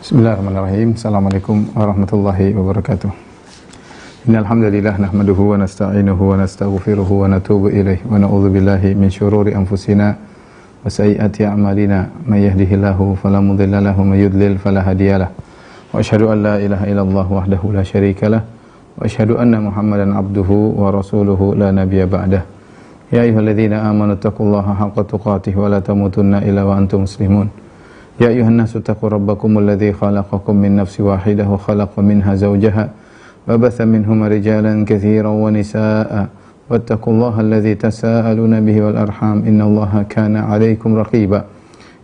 Bismillahirrahmanirrahim. Assalamualaikum warahmatullahi wabarakatuh. Innal hamdalillah nahmaduhu wa nasta'inuhu wa nastaghfiruhu wa natubu ilaihi wa na'udzu billahi min syururi anfusina wa sayyiati a'malina may yahdihillahu fala mudilla lahu wa may yudlil fala hadiyalah. Wa asyhadu an la ilaha illallah wahdahu la syarikalah wa asyhadu anna Muhammadan abduhu wa rasuluhu la nabiyya ba'dah. Ya ayyuhalladzina amanu taqullaha haqqa tuqatih wa la tamutunna illa wa antum muslimun. Ya ayuhan nasu taqu rabbakumul ladzi khalaqakum min nafsin wahidah wa khalaqa minha zawjaha wa batha minhuma rijalan katsiran wa nisaa'a wattaqullaha alladzi tasaaluna bihi wal arham innallaha kana 'alaykum raqiba.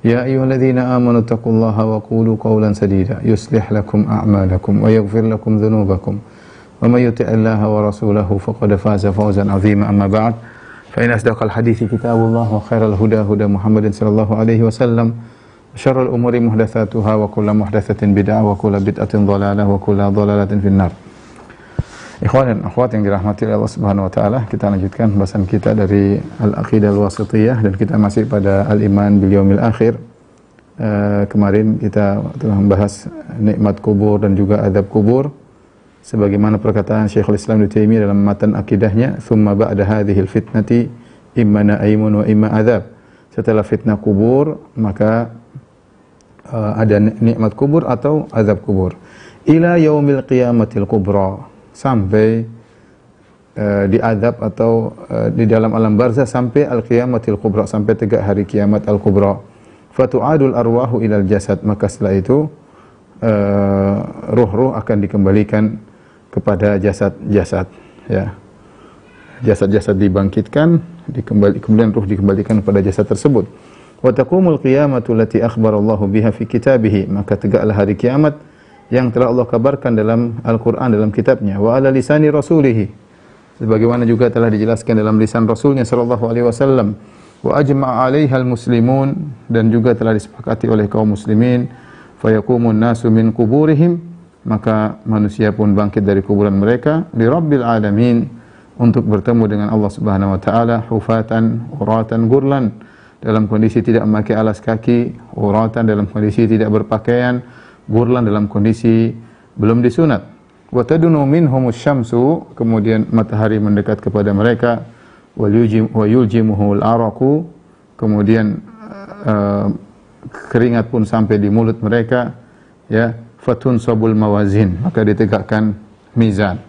Ya ayyuhalladzina amanu taqullaha wa qulu qawlan sadida yuslih lakum a'malakum wa yaghfir lakum dhunubakum wa may yuti'illaha wa rasulahu faqad faza fawzan 'azima. Amma ba'd, fa in asdaqal hadithi kitabullah wa khairal huda huda Muhammadin sallallahu alaihi wasallam. Syarrul umuri muhdatsatuha wa kullu muhdatsatin bid'ah wa kullu bid'atin dhalalah wa kullu dhalalatin finnar. Ikhwan dan akhwat yang dirahmati Allah Subhanahu wa taala, kita lanjutkan pembahasan kita dari Al-Aqidah Al-Wasithiyah dan kita masih pada Al-Iman bil Yaumil Akhir. Kemarin kita telah membahas nikmat kubur dan juga azab kubur sebagaimana perkataan Syekhul Islam Ibnu Taimiyah dalam matan akidahnya, "Tsumma ba'da hadhil fitnati imma na'imun wa imma azab." Setelah fitnah kubur, maka ada nikmat kubur atau azab kubur. Ila yaumil qiyamatil kubra, sampai diazab atau di dalam alam barzah sampai al-qiyamatil kubra, sampai tegak hari kiamat al-kubra. Fatu'adul arwahu ilal jasad, maka setelah itu ruh-ruh akan dikembalikan kepada jasad-jasad, ya. Jasad-jasad dibangkitkan, kemudian ruh dikembalikan kepada jasad tersebut. Wa taqumul qiyamatu allati akhbarallahu biha fi kitabih, maka tegaklah hari kiamat yang telah Allah kabarkan dalam Al-Qur'an, dalam kitabnya. Wa ala lisani rasulih, sebagaimana juga telah dijelaskan dalam lisan Rasulnya sallallahu alaihi wasallam. Wa ajma'a 'alaiha al-muslimun, dan juga telah disepakati oleh kaum muslimin. Fa yaqumun nasu min quburihim, maka manusia pun bangkit dari kuburan mereka, li rabbil alamin, untuk bertemu dengan Allah Subhanahu wa taala, hufatan uratan gurlan, dalam kondisi tidak memakai alas kaki, uratan dalam kondisi tidak berpakaian, gurlan dalam kondisi belum disunat. Wa tadunu minhumus syamsu, kemudian matahari mendekat kepada mereka, wa yuljimuhul araku, kemudian keringat pun sampai di mulut mereka, ya. Fatun sabul mawazin, maka ditegakkan mizan.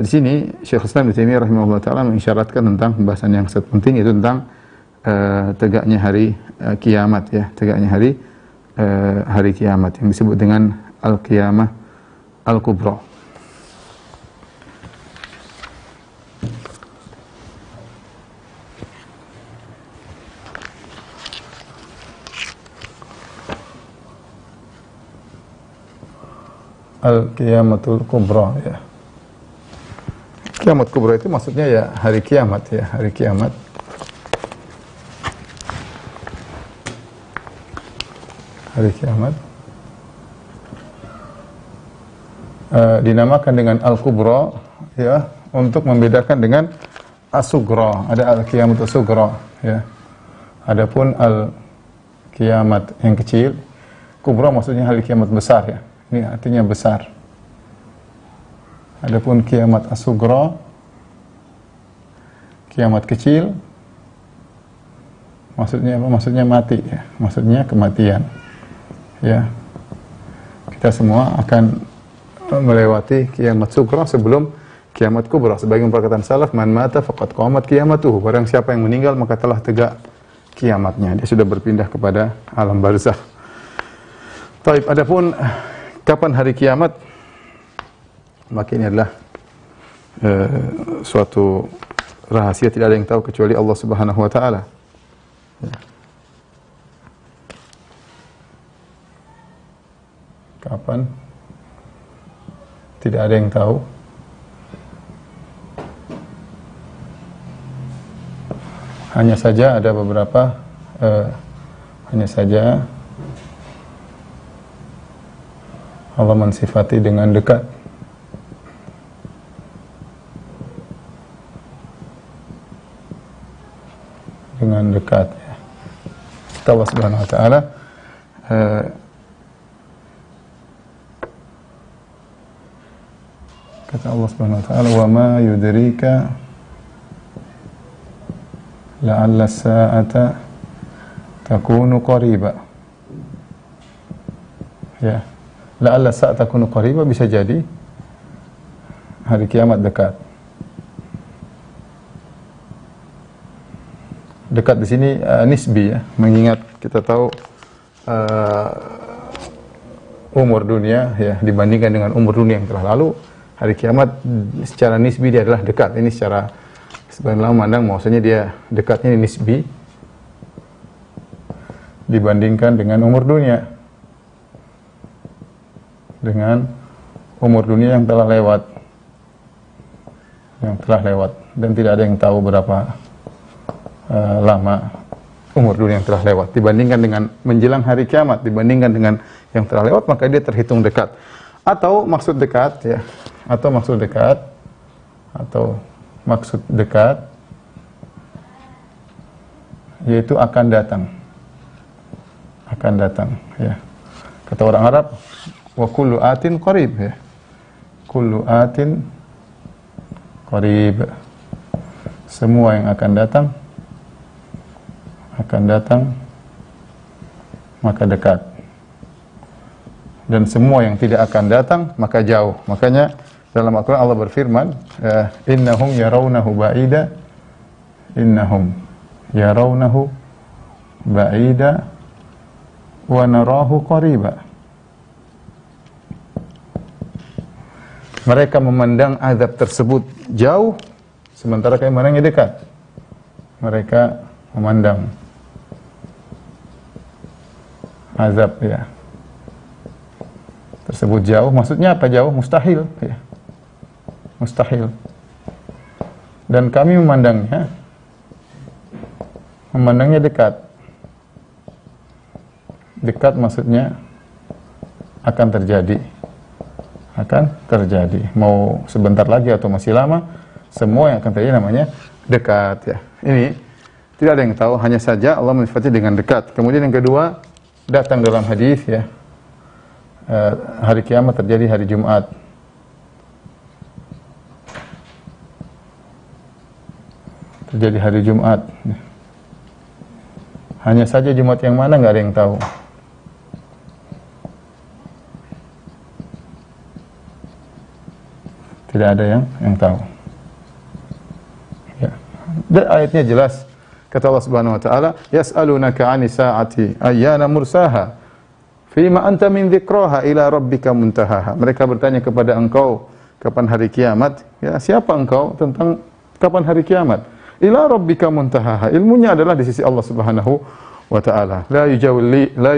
Di sini Syekh Islam Ibnu Taimiyah rahimahullah taala mengisyaratkan tentang pembahasan yang sangat penting, yaitu tentang tegaknya hari kiamat, ya, tegaknya hari kiamat yang disebut dengan al-qiyamah al-kubra. Al-qiyamatul kubra, ya. Kiamat kubra itu maksudnya ya hari kiamat, ya, hari kiamat. Hari kiamat dinamakan dengan al-kubra, ya, untuk membedakan dengan as-sugra. Ada al-kiamat as-sugra, ya. Adapun al-kiamat yang kecil, kubra maksudnya hari kiamat besar, ya. Ini artinya besar. Adapun kiamat as-sugra, kiamat kecil, maksudnya apa? Maksudnya mati, ya. Maksudnya kematian. Ya, kita semua akan melewati kiamat sugra sebelum kiamat kubra. Sebagian perkataan salaf, man mata faqad qamat qiyamatuhu, barang siapa yang meninggal maka telah tegak kiamatnya, dia sudah berpindah kepada alam barzakh. Baik, adapun kapan hari kiamat, maka ini adalah suatu rahasia, tidak ada yang tahu kecuali Allah Subhanahu wa taala, ya. Kapan? Tidak ada yang tahu. Hanya saja ada beberapa, hanya saja Allah mensifati dengan dekat. Dengan dekat, ya. Allah Subhanahu wa taala Kata Allah Subhanahu wa taala, "Wa ma yudrika la'alla as-sa'ata takunu qariba." Ya. La'alla as-sa'ata takunu qariba, bisa jadi hari kiamat dekat. Dekat di sini nisbi ya, mengingat kita tahu umur dunia ya dibandingkan dengan umur dunia yang telah lalu, hari kiamat secara nisbi dia adalah dekat. Ini secara sebagian ulama memandang maksudnya dia dekatnya nisbi dibandingkan dengan umur dunia. Dengan umur dunia yang telah lewat. Yang telah lewat dan tidak ada yang tahu berapa lama umur dunia yang telah lewat dibandingkan dengan menjelang hari kiamat, dibandingkan dengan yang telah lewat, maka dia terhitung dekat. Atau maksud dekat ya, atau maksud dekat yaitu akan datang ya. Kata orang Arab, wa kullu atin qarib ya, kullu atin qarib, semua yang akan datang maka dekat, dan semua yang tidak akan datang maka jauh. Makanya dalam Al-Quran Allah berfirman, innahum yarawnahu ba'ida, innahum yarawnahu ba'ida wa narahu qariba. Mereka memandang azab tersebut jauh, sementara kami memandangnya dekat. Mereka memandang azab ya tersebut jauh, maksudnya apa jauh? Mustahil ya. Mustahil. Dan kami memandangnya dekat. Dekat maksudnya akan terjadi. Mau sebentar lagi atau masih lama, semua yang akan terjadi namanya dekat ya. Ini tidak ada yang tahu, hanya saja Allah mensifati dengan dekat. Kemudian yang kedua, datang dalam hadis ya, hari kiamat terjadi hari Jumat. Terjadi hari Jumat. Hanya saja Jumat yang mana nggak ada yang tahu. Tidak ada yang tahu. Ya. Dan ayatnya jelas. Kata Allah Subhanahu wa taala, "Yas'alunaka 'anis sa'ati ayyana mursaha, fima anta min dzikraha ila rabbika muntahaha." Mereka bertanya kepada engkau kapan hari kiamat? Ya, siapa engkau tentang kapan hari kiamat? Ila rabbika muntahaha. Ilmunya adalah di sisi Allah Subhanahu wa taala. La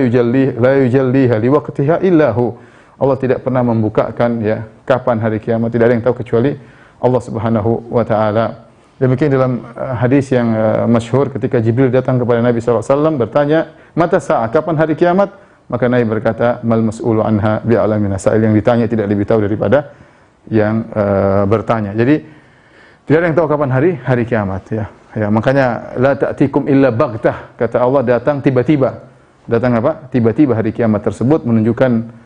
yujalliha liwaqtiha illa hu. Allah tidak pernah membukakan ya kapan hari kiamat, tidak ada yang tahu kecuali Allah Subhanahu wa taala. Demikian dalam hadis yang masyhur ketika Jibril datang kepada Nabi SAW bertanya, "Mata sa'ah, kapan hari kiamat?" Maka Nabi berkata, "Mal mas'ulu anha bi'alamin sa'il." Yang ditanya tidak lebih tahu daripada yang bertanya. Jadi tidak ada yang tahu kapan hari kiamat ya. Ya, makanya la ta'tikum illa baghtah, kata Allah, datang tiba-tiba. Datang apa? Tiba-tiba hari kiamat tersebut menunjukkan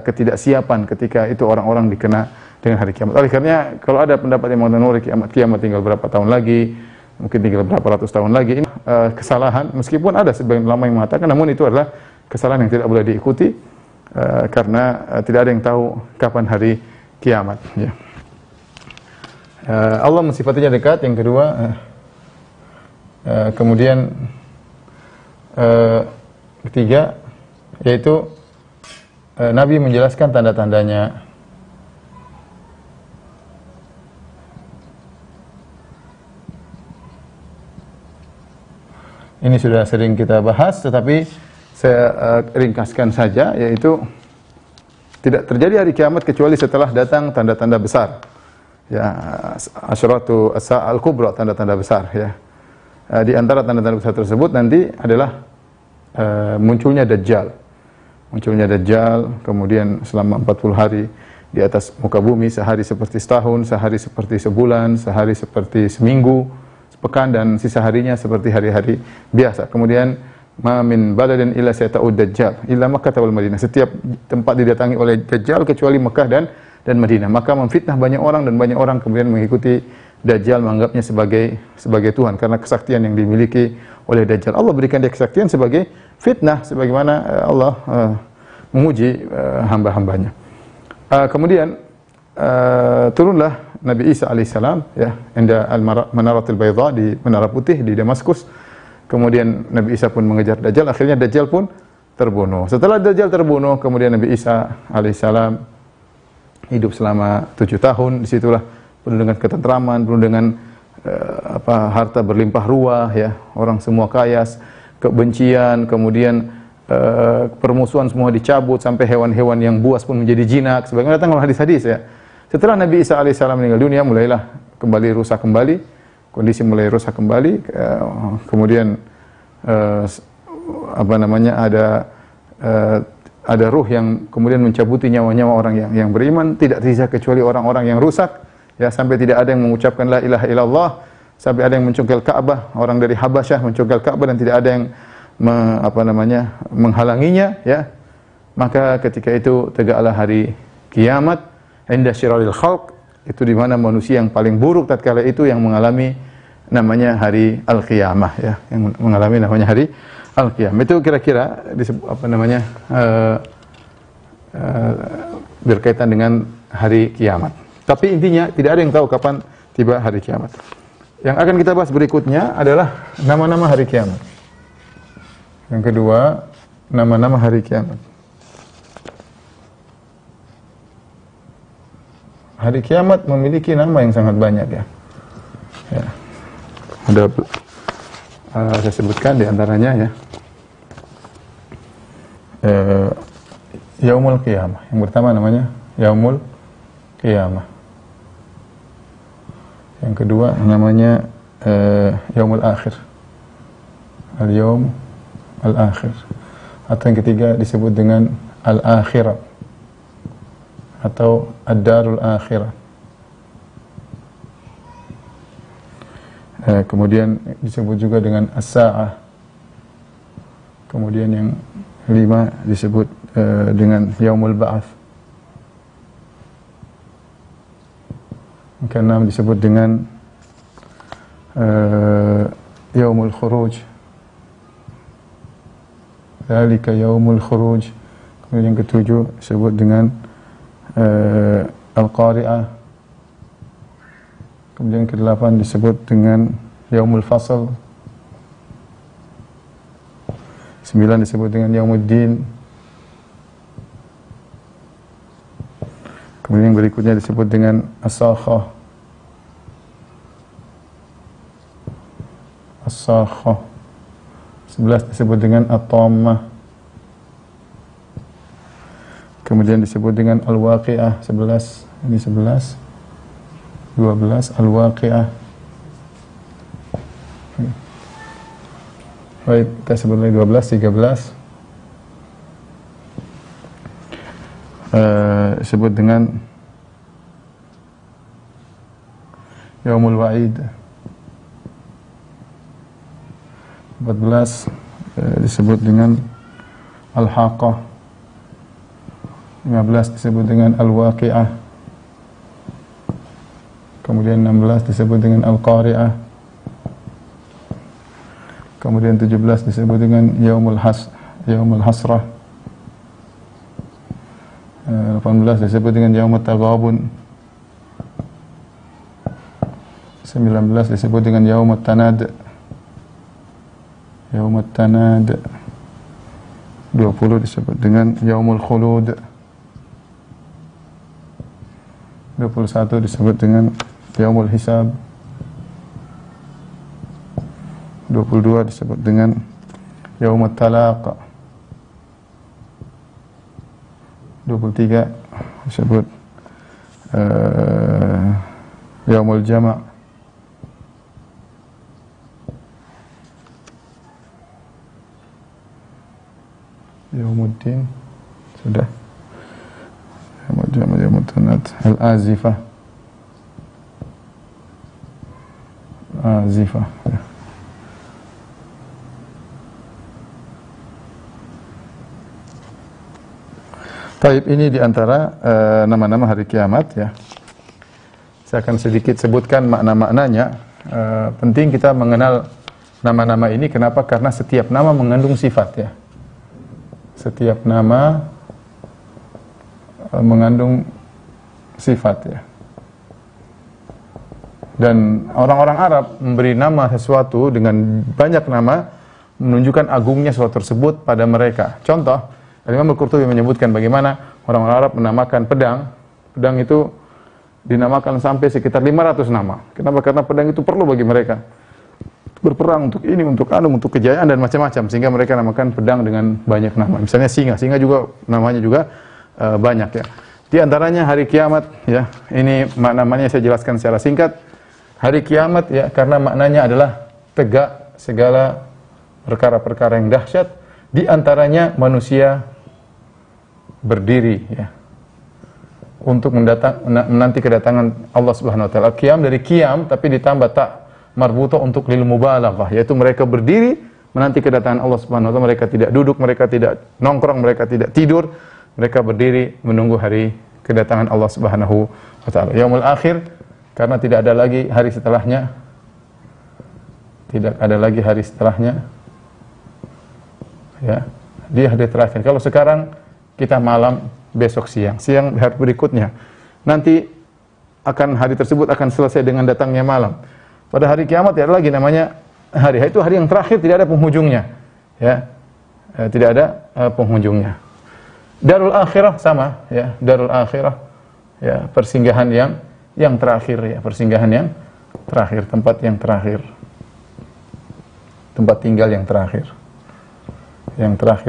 ketidaksiapan ketika itu orang-orang dikena dengan hari kiamat. Oleh karenanya kalau ada pendapat yang mengatakan kiamat tinggal berapa tahun lagi, mungkin tinggal berapa ratus tahun lagi, ini kesalahan, meskipun ada sebagian ulama yang mengatakan, namun itu adalah kesalahan yang tidak boleh diikuti karena tidak ada yang tahu kapan hari kiamat ya. Allah mensifatinya dekat. Yang kedua, kemudian ketiga yaitu Nabi menjelaskan tanda-tandanya. Ini sudah sering kita bahas, tetapi saya ringkaskan saja, yaitu tidak terjadi hari kiamat kecuali setelah datang tanda-tanda besar. Ya, asyratu as-sa'al kubra, tanda-tanda besar ya. Di antara tanda-tanda besar tersebut nanti adalah munculnya Dajjal. Munculnya Dajjal, kemudian selama 40 hari di atas muka bumi, sehari seperti setahun, sehari seperti sebulan, sehari seperti seminggu, sepekan, dan sisa harinya seperti hari-hari biasa. Kemudian ma min baladin illa sayata'ud Dajjal illa Makkah wal Madinah. Setiap tempat didatangi oleh Dajjal kecuali Mekah dan dan Madinah. Maka memfitnah banyak orang dan banyak orang kemudian mengikuti Dajjal, menganggapnya sebagai Tuhan karena kesaktian yang dimiliki oleh Dajjal. Allah berikan dia kesaktian sebagai fitnah, sebagaimana Allah menguji hamba-hambanya. Kemudian turunlah Nabi Isa alaihissalam, ya, inda al-Manaratul Bayda, di Menara Putih di Damaskus. Kemudian Nabi Isa pun mengejar Dajjal, akhirnya Dajjal pun terbunuh. Setelah Dajjal terbunuh, kemudian Nabi Isa alaihissalam hidup selama 7 tahun. Disitulah penuh dengan ketentraman, penuh dengan harta berlimpah ruah, ya, orang semua kaya, kebencian, kemudian permusuhan semua dicabut, sampai hewan-hewan yang buas pun menjadi jinak. Sebagaimana datang dalam hadis-hadis, ya. Setelah Nabi Isa alaihissalam meninggal dunia, mulailah kembali rusak kembali, kondisi mulai rusak kembali. Kemudian ada ruh yang kemudian mencabuti nyawa-nyawa orang yang beriman, tidak tersisa kecuali orang-orang yang rusak, ya, sampai tidak ada yang mengucapkan la ilaha illallah, sampai ada yang mencongkel Ka'bah, orang dari Habasyah mencongkel Ka'bah dan tidak ada yang menghalanginya, ya. Maka ketika itu tegaklah hari kiamat, inda syiraril khalq, itu di mana manusia yang paling buruk tatkala itu yang mengalami namanya hari al-qiyamah, ya, yang mengalami namanya hari al-qiyamah. Itu kira-kira disebut berkaitan dengan hari kiamat. Tapi intinya tidak ada yang tahu kapan tiba hari kiamat. Yang akan kita bahas berikutnya adalah nama-nama hari kiamat. Yang kedua, nama-nama hari kiamat. Hari kiamat memiliki nama yang sangat banyak, ya. Ya. Ada saya sebutkan di antaranya, ya. Yaumul Qiyamah. Yang pertama namanya Yaumul Qiyamah. Yang kedua namanya Yaumul Akhir. Al-Yaum Al-Akhir. Atau yang ketiga disebut dengan Al-Akhirah atau Ad-Darul Akhirah. Kemudian disebut juga dengan As-Sa'ah. Kemudian yang kelima disebut dengan Yaumul Ba'ats. Yang keenam disebut dengan Yaumul Khuruj. Dzalika Yaumul Khuruj. Kemudian yang ketujuh disebut dengan Al-Qari'ah. Kemudian ke-8 disebut dengan Yaumul Fasl. 9 disebut dengan Yaumuddin. Kemudian yang berikutnya disebut dengan As-Sakhah. As-Sakhah. 11 disebut dengan At-Tammah. Kemudian disebut dengan Al-Waqi'ah. 11, ini 11. 12, Al-Waqi'ah. Baik, kita sebut lagi 12, 13. Sebut dengan Yaumul Wa'id. 14 disebut dengan Al-Haqqah. 15 disebut dengan Al-Waqi'ah. Kemudian 16 disebut dengan Al-Qari'ah. Kemudian 17 disebut dengan Yaumul Hasrah. 18 disebut dengan Yaumut Taghabun. 19 disebut dengan Yaumut Tanad. Yaumut Tanad. 20 disebut dengan Yaumul Khulud. 21 disebut dengan Yaumul Hisab. 22 disebut dengan Yaumut Talaq. 23 disebut Yaumul Jama'. Yaumuddin sudah. Yaumul Jama', Yaumul Tanad, Al-Azifah. Azifah, ya. Taib, ini diantara nama-nama hari kiamat ya. Saya akan sedikit sebutkan makna-maknanya. Penting kita mengenal nama-nama ini. Kenapa? Karena setiap nama mengandung sifat ya. Setiap nama mengandung sifat ya. Dan orang-orang Arab memberi nama sesuatu dengan banyak nama menunjukkan agungnya sesuatu tersebut pada mereka. Contoh, Imam Al-Qurtubi menyebutkan bagaimana orang-orang Arab menamakan pedang. Pedang itu dinamakan sampai sekitar 500 nama. Kenapa? Karena pedang itu perlu bagi mereka. Berperang untuk ini, untuk untuk kejayaan dan macam-macam. Sehingga mereka namakan pedang dengan banyak nama. Misalnya singa. Singa juga namanya juga banyak ya. Di antaranya hari kiamat ya. Ini maknanya saya jelaskan secara singkat. Hari kiamat ya, karena maknanya adalah tegak segala perkara-perkara yang dahsyat. Di antaranya manusia berdiri ya, untuk menanti kedatangan Allah Subhanahu wa taala. Qiyam dari qiyam tapi ditambah tak marbuta untuk lil mubalaghah, yaitu mereka berdiri menanti kedatangan Allah Subhanahu wa taala. Mereka tidak duduk, mereka tidak nongkrong, mereka tidak tidur. Mereka berdiri menunggu hari kedatangan Allah Subhanahu wa taala. Yaumul akhir, karena tidak ada lagi hari setelahnya. Tidak ada lagi hari setelahnya. Ya, dia hari terakhir. Kalau sekarang kita malam, besok siang, siang hari berikutnya. Nanti akan hari tersebut akan selesai dengan datangnya malam. Pada hari kiamat ada lagi namanya hari. Itu hari yang terakhir, tidak ada penghujungnya. Ya, tidak ada penghujungnya. Darul akhirah sama, ya, darul akhirah, ya, persinggahan yang terakhir, ya, persinggahan yang terakhir, tempat yang terakhir, tempat tinggal yang terakhir,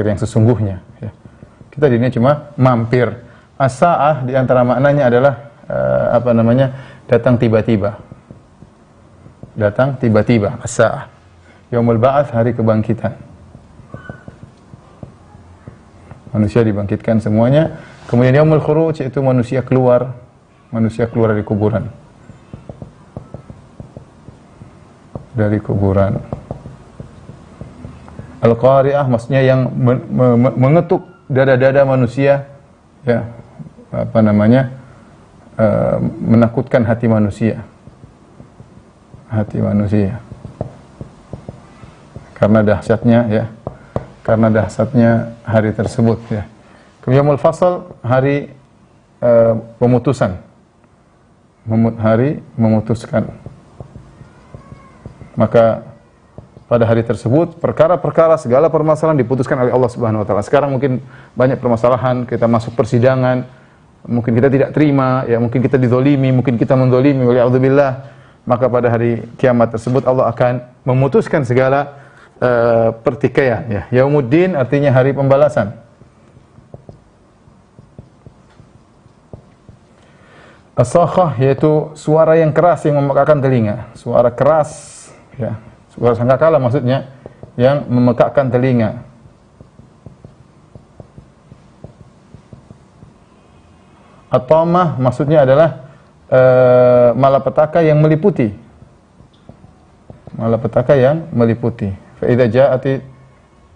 yang sesungguhnya. Ya. Kita di dunia cuma mampir. As-sa'ah di antara maknanya adalah datang tiba-tiba. Datang tiba-tiba. As-sa'ah. Yaumul ba'ats, hari kebangkitan. Manusia dibangkitkan semuanya. Kemudian yaumul khuruj, yaitu manusia keluar dari kuburan. Dari kuburan. Al-Qari'ah maksudnya yang mengetuk dada-dada manusia, ya, menakutkan hati manusia. Hati manusia. Karena dahsyatnya hari tersebut, ya. Kemudian yaumul fasl, hari pemutusan. Hari memutuskan. Maka pada hari tersebut perkara-perkara, segala permasalahan diputuskan oleh Allah Subhanahu wa taala. Sekarang mungkin banyak permasalahan, kita masuk persidangan, mungkin kita tidak terima, ya, mungkin kita dizalimi, mungkin kita menzalimi, waliyadzubillah. Maka pada hari kiamat tersebut Allah akan memutuskan segala pertikaian, ya. Yaumuddin artinya hari pembalasan. As-sakhah yaitu suara yang keras yang memekakkan telinga, suara keras, ya. Suara sangkakala maksudnya yang memekakkan telinga. At-tamah maksudnya adalah malapetaka yang meliputi. Malapetaka yang meliputi. Fa idza ja'ati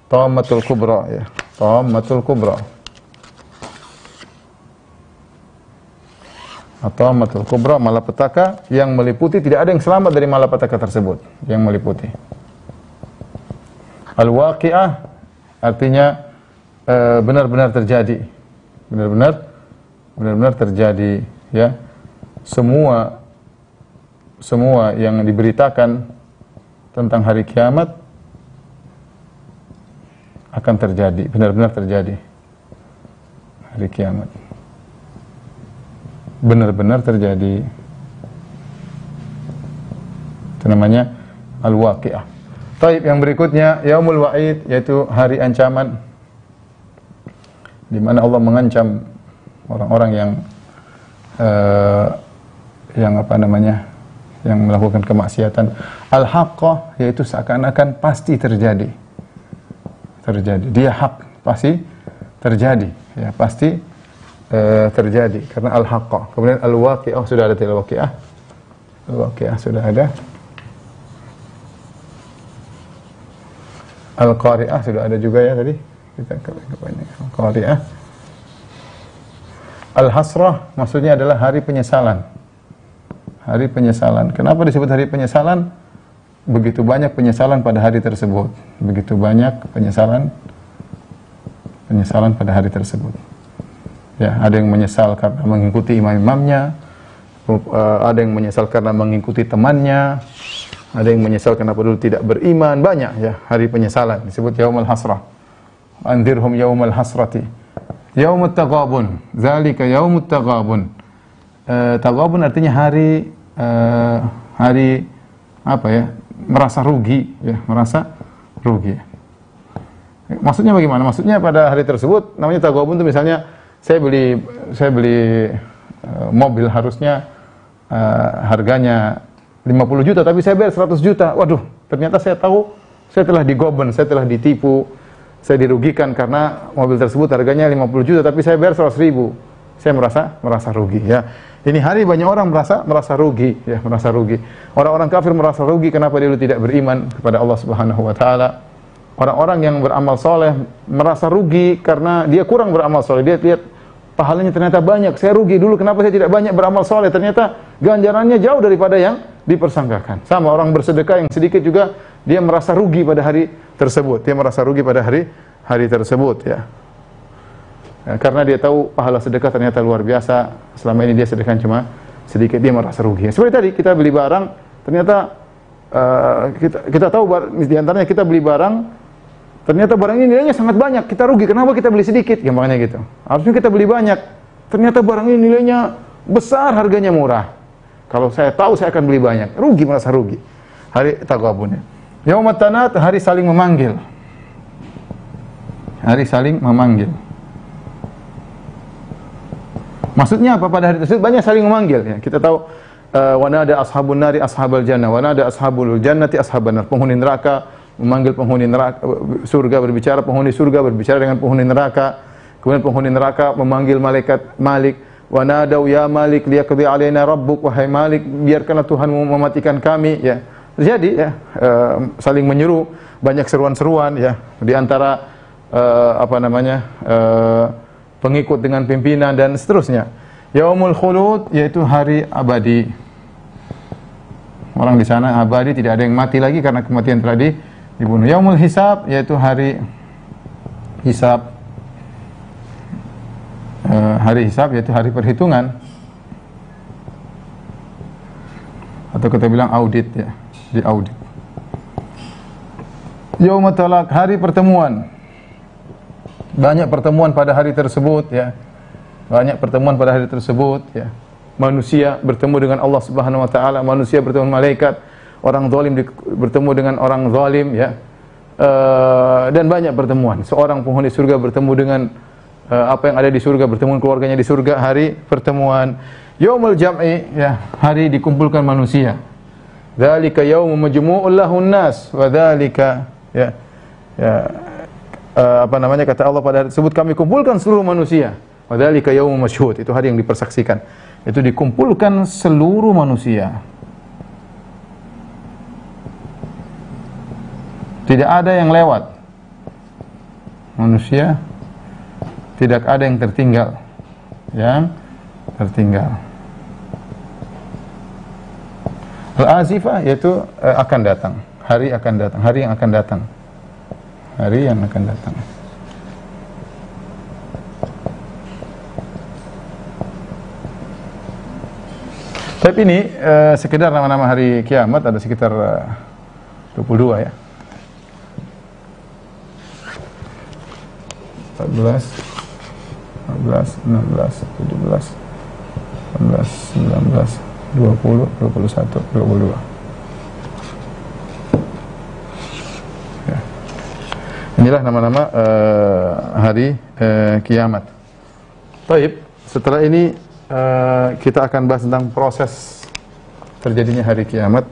tammatul kubra, ya. Tammatul kubra. At-tammatul kubra, malapetaka yang meliputi, tidak ada yang selamat dari malapetaka tersebut, yang meliputi. Al-waqi'ah artinya benar-benar terjadi. Benar-benar terjadi, ya. Semua yang diberitakan tentang hari kiamat akan terjadi, benar-benar terjadi. Hari kiamat benar-benar terjadi. Itu namanya al-waqi'ah. Taib, yang berikutnya yaumul wa'id, yaitu hari ancaman, di mana Allah mengancam orang-orang yang melakukan kemaksiatan. Al-haqqah, yaitu seakan-akan pasti terjadi. Dia hak, pasti terjadi, ya, pasti terjadi karena al-haqqah. Kemudian al-waqi'ah, sudah ada al-waqi'ah. Al-waqi'ah sudah ada. Al-qari'ah sudah ada juga, ya, tadi. Kita ke al-qari'ah. Al-hasrah maksudnya adalah hari penyesalan. Hari penyesalan. Kenapa disebut hari penyesalan? Begitu banyak penyesalan pada hari tersebut. Begitu banyak penyesalan pada hari tersebut. Ya, ada yang menyesal karena mengikuti imam-imamnya, ada yang menyesal karena mengikuti temannya, ada yang menyesal kenapa dulu tidak beriman, banyak ya hari penyesalan disebut yaumul hasrah. Andirhum yaumul hasrati. Yaumut taghabun, zalika yaumut taghabun. Taghabun artinya hari apa ya? Merasa rugi ya, merasa rugi. Maksudnya bagaimana? Maksudnya pada hari tersebut namanya taghabun itu misalnya saya beli mobil harusnya harganya 50 juta tapi saya bayar 100 juta. Waduh, ternyata saya tahu saya telah digoben, saya telah ditipu, saya dirugikan karena mobil tersebut harganya 50 juta tapi saya bayar 100 ribu. Saya merasa rugi ya. Ini hari banyak orang merasa rugi ya, merasa rugi. Orang-orang kafir merasa rugi kenapa dia tidak beriman kepada Allah Subhanahu wa taala. Orang-orang yang beramal soleh merasa rugi karena dia kurang beramal soleh. Dia lihat pahalanya ternyata banyak. Saya rugi dulu kenapa saya tidak banyak beramal soleh. Ternyata ganjarannya jauh daripada yang dipersangkakan. Sama orang bersedekah yang sedikit juga dia merasa rugi pada hari tersebut. Dia merasa rugi pada hari tersebut ya. Karena dia tahu pahala sedekah ternyata luar biasa. Selama ini dia sedekah cuma sedikit, dia merasa rugi. Seperti tadi kita beli barang, ternyata kita tahu di antaranya kita beli barang, ternyata barang ini nilainya sangat banyak, kita rugi. Kenapa kita beli sedikit? Gampangnya gitu. Harusnya kita beli banyak. Ternyata barang ini nilainya besar, harganya murah. Kalau saya tahu saya akan beli banyak, rugi, merasa rugi. Hari taghabun. Yaumat tanat, hari saling memanggil. Hari saling memanggil. Maksudnya apa? Pada hari tersebut banyak saling memanggil ya. Kita tahu wa nada ashabun nari ashabal jannah wa nada ashabul jannati ashaban nar. Penghuni neraka memanggil penghuni neraka, surga berbicara, penghuni surga berbicara dengan penghuni neraka. Kemudian penghuni neraka memanggil malaikat Malik, wa nadau ya Malik liyaqdi alaina rabbuk, wahai Malik biarkanlah Tuhanmu mematikan kami ya. Terjadi ya, saling menyeru, banyak seruan-seruan ya di antara pengikut dengan pimpinan dan seterusnya. Yaumul khulud yaitu hari abadi. Orang di sana abadi, tidak ada yang mati lagi karena kematian telah dibunuh. Yaumul hisab yaitu hari hisab. Hari hisab yaitu hari perhitungan. Atau kita bilang audit ya, di audit. Yaumut talaq, hari pertemuan. Banyak pertemuan pada hari tersebut ya. Banyak pertemuan pada hari tersebut ya. Manusia bertemu dengan Allah Subhanahu wa taala, manusia bertemu dengan malaikat, orang zalim bertemu dengan orang zalim ya. Dan banyak pertemuan. Seorang penghuni surga bertemu dengan apa yang ada di surga, bertemu dengan keluarganya di surga, hari pertemuan. Yaumul jam'i ya, hari dikumpulkan manusia. Dzalika yaumun majmu'ul lahun nas wa dzalika ya. Kata Allah pada hari tersebut kami kumpulkan seluruh manusia. Wadzalika yaumun masyhud, itu hari yang dipersaksikan. Itu dikumpulkan seluruh manusia. Tidak ada yang lewat. Manusia tidak ada yang tertinggal. Yang tertinggal. Al-azifah yaitu akan datang. Hari akan datang, hari yang akan datang. Hari yang akan datang. Tapi ini sekedar nama-nama hari kiamat, ada sekitar 22 ya. 14, 15, 16, 17, 18, 19, 20, 21, 22. Inilah nama-nama hari kiamat. Baik, setelah ini kita akan bahas tentang proses terjadinya hari kiamat.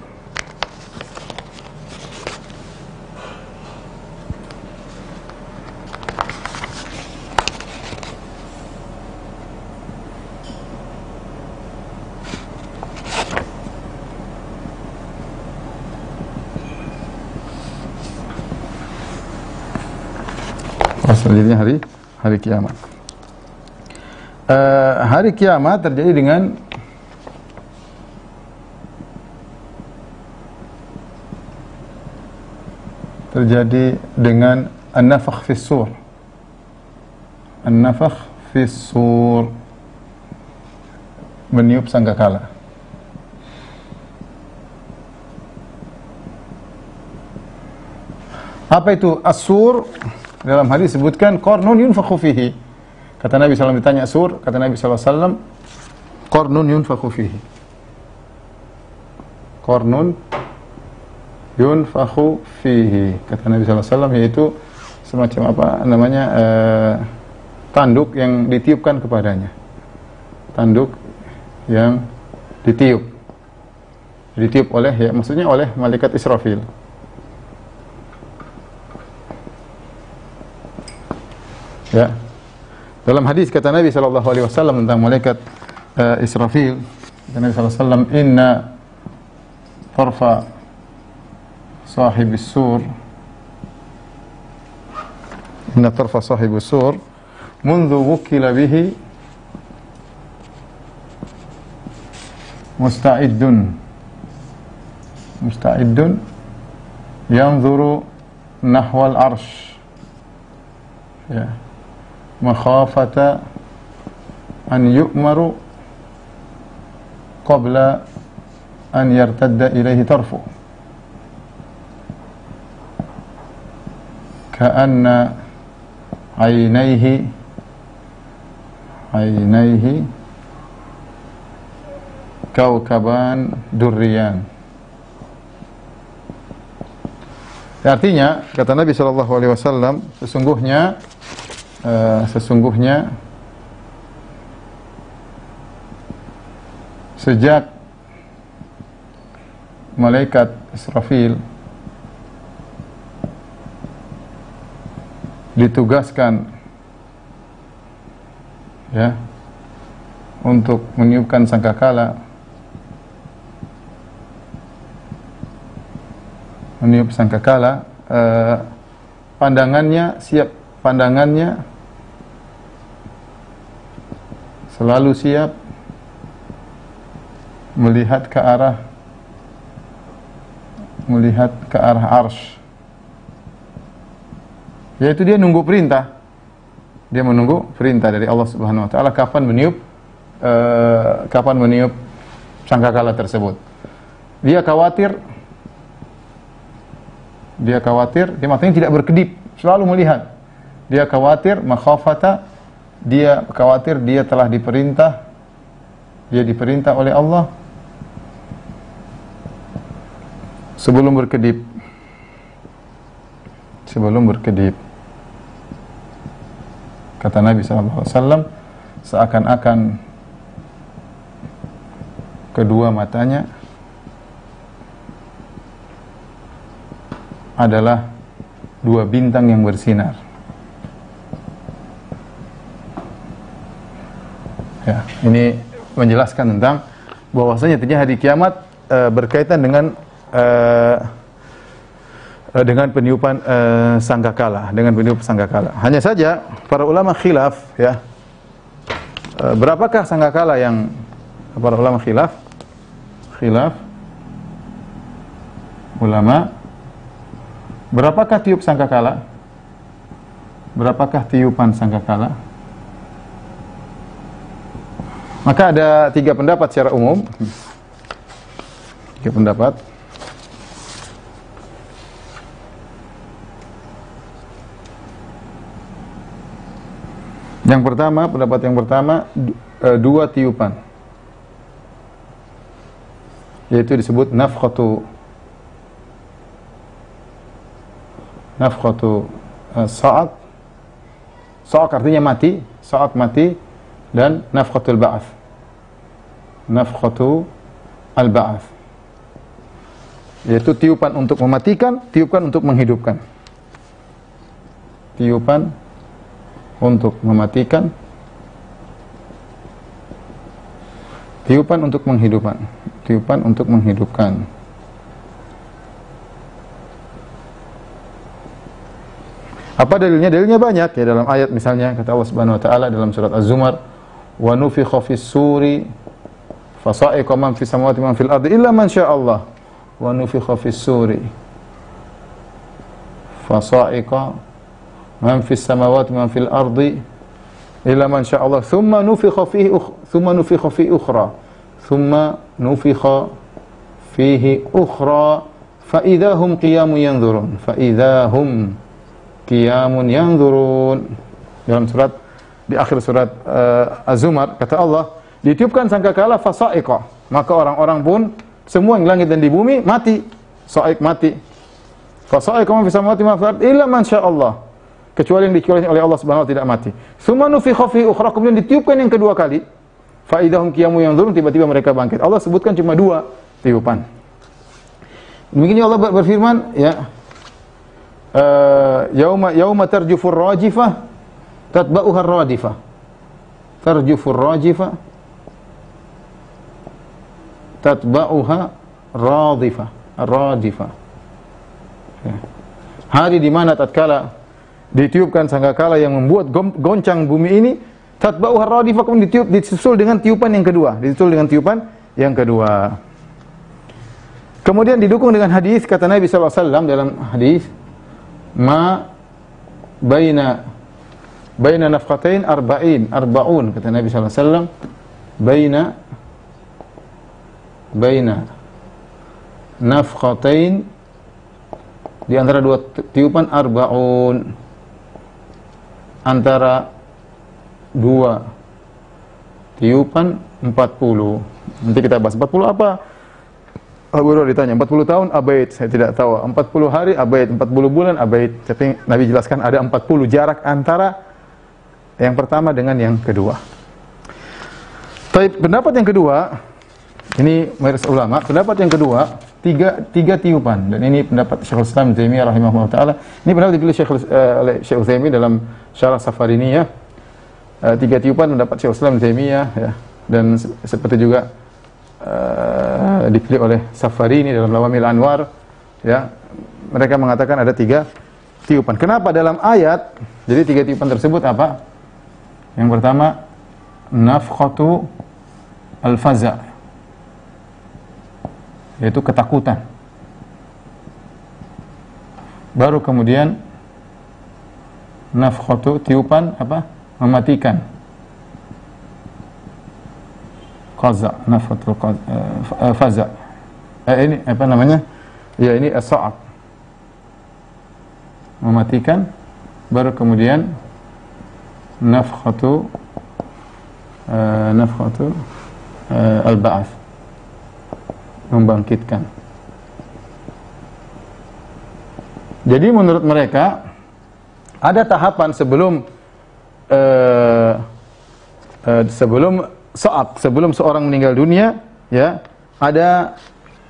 Terjadinya hari kiamat. Hari kiamat terjadi dengan an-nafakh fis sur. An-nafakh fis sur, meniup sangkakala. Apa itu as-sur? Dalam hadis disebutkan qarnun yunfakhu fihi. Kata Nabi SAW ditanya sur, kata Nabi SAW, qarnun yunfakhu fihi. Qarnun yunfakhu fihi. Kata Nabi SAW, yaitu semacam apa namanya, tanduk yang ditiupkan kepadanya. Tanduk yang ditiup. Ditiup oleh, ya maksudnya oleh malaikat Israfil. Ya. Dalam hadis kata Nabi SAW tentang malaikat Israfil, kata Nabi SAW, inna tarfa sahibis sur, inna tarfa sahibis sur mundu wukila bihi musta'iddun yanzuru nahwal arsh, ya, makhafata an yu'maru qabla an yartadda ilaihi tarfu, ka'anna aynaihi kaukaban durriyan. Artinya, kata Nabi SAW, sesungguhnya sejak malaikat Israfil ditugaskan, ya, untuk meniupkan sangkakala, pandangannya selalu siap melihat ke arah arsy, yaitu dia nunggu perintah. Dia menunggu perintah dari Allah Subhanahu wa taala kapan meniup sangkakala tersebut. Dia khawatir, dia matanya tidak berkedip, selalu melihat. Dia khawatir, makhafata, dia khawatir dia telah diperintah, dia diperintah oleh Allah sebelum berkedip. Kata Nabi SAW, seakan-akan kedua matanya adalah dua bintang yang bersinar. Ya, ini menjelaskan tentang bahwasanya terjadi hari kiamat berkaitan dengan peniupan sangkakala, Hanya saja para ulama khilaf, ya. Berapakah sangkakala yang para ulama khilaf ulama, berapakah tiup sangkakala? Berapakah tiupan sangkakala? Maka ada 3 pendapat secara umum. 3 pendapat. Pendapat yang pertama 2 tiupan, yaitu disebut nafkhatu sa'at. Sa'at artinya mati, dan nafkhatul ba'ats. Nafkhatu al-ba'ats, yaitu tiupan untuk mematikan, tiupan untuk menghidupkan. Tiupan untuk mematikan, tiupan untuk menghidupkan. Apa dalilnya? Dalilnya banyak, ya, dalam ayat misalnya kata Allah Subhanahu wa taala dalam surat Az-Zumar, wa nufikha fis suri fasa'iqa man fis samawati man fil ardi illa man syaa Allah wa nufikha fis suri fasa'iqa man fis samawati man fil ardi illa man syaa Allah thumma nufikha fihi ukhra thumma nufikha fihi ukhra fa idahum qiyamun yanzurun dalam surat di akhir surat Az-Zumar kata Allah ditiupkan sangkakala fasa'iqa maka orang-orang pun semua yang langit dan di bumi mati sa'iq mati fasa'iqa man fis samawati man fil ardi illa man syaa Allah kecuali yang dikecualikan oleh Allah Subhanahu wa taala tidak mati tsumma nufikha fi ukhra kemudian ditiupkan yang kedua kali fa idahum qiyamun yanzurun tiba-tiba mereka bangkit Allah sebutkan cuma 2 tiupan demikian Allah berfirman ya yauma tarjufur rajifah tatba'uha ar-radifah tarjufur rajifah tatba'uha radifah ar-radifah ya. Hari di mana tatkala ditiupkan sangkakala yang membuat goncang bumi ini tatba'uha ar-radifah kemudian disusul dengan tiupan yang kedua kemudian didukung dengan hadis kata Nabi sallallahu alaihi wasallam dalam hadis ma baina nafqatain arba'un kata Nabi sallallahu alaihi wasallam baina nafqatain di antara 2 tiupan arba'un antara 2 tiupan 40 nanti kita bahas 40 apa Abu Hurairah ditanya 40 tahun abaid saya tidak tahu 40 hari abaid 40 bulan abaid tapi Nabi jelaskan ada 40 jarak antara yang pertama dengan yang kedua. Tapi pendapat yang kedua ini mayoritas ulama, pendapat yang kedua tiga tiupan dan ini pendapat Syekhul Islam Ibnu Taimiyah rahimahullah taala. Ini pendapat dipilih Syekh Utsaimin dalam Syarah Safariniyah. 3 tiupan pendapat Syekhul Islam Ibnu Taimiyah ya dan seperti juga dipilih oleh Safarini dalam Lawamil Anwar ya. Mereka mengatakan ada 3 tiupan. Kenapa dalam ayat? Jadi 3 tiupan tersebut apa? Yang pertama nafkhatu al-faza' yaitu ketakutan. Baru kemudian nafkhatu tiupan apa? Mematikan. Qaza, nafkhatul faza'. Ini apa namanya? Ya ini as-sa'aq. Mematikan baru kemudian nafkhatu al-ba'ats. Membangkitkan. Jadi menurut mereka ada tahapan sebelum sebelum seorang meninggal dunia ya ada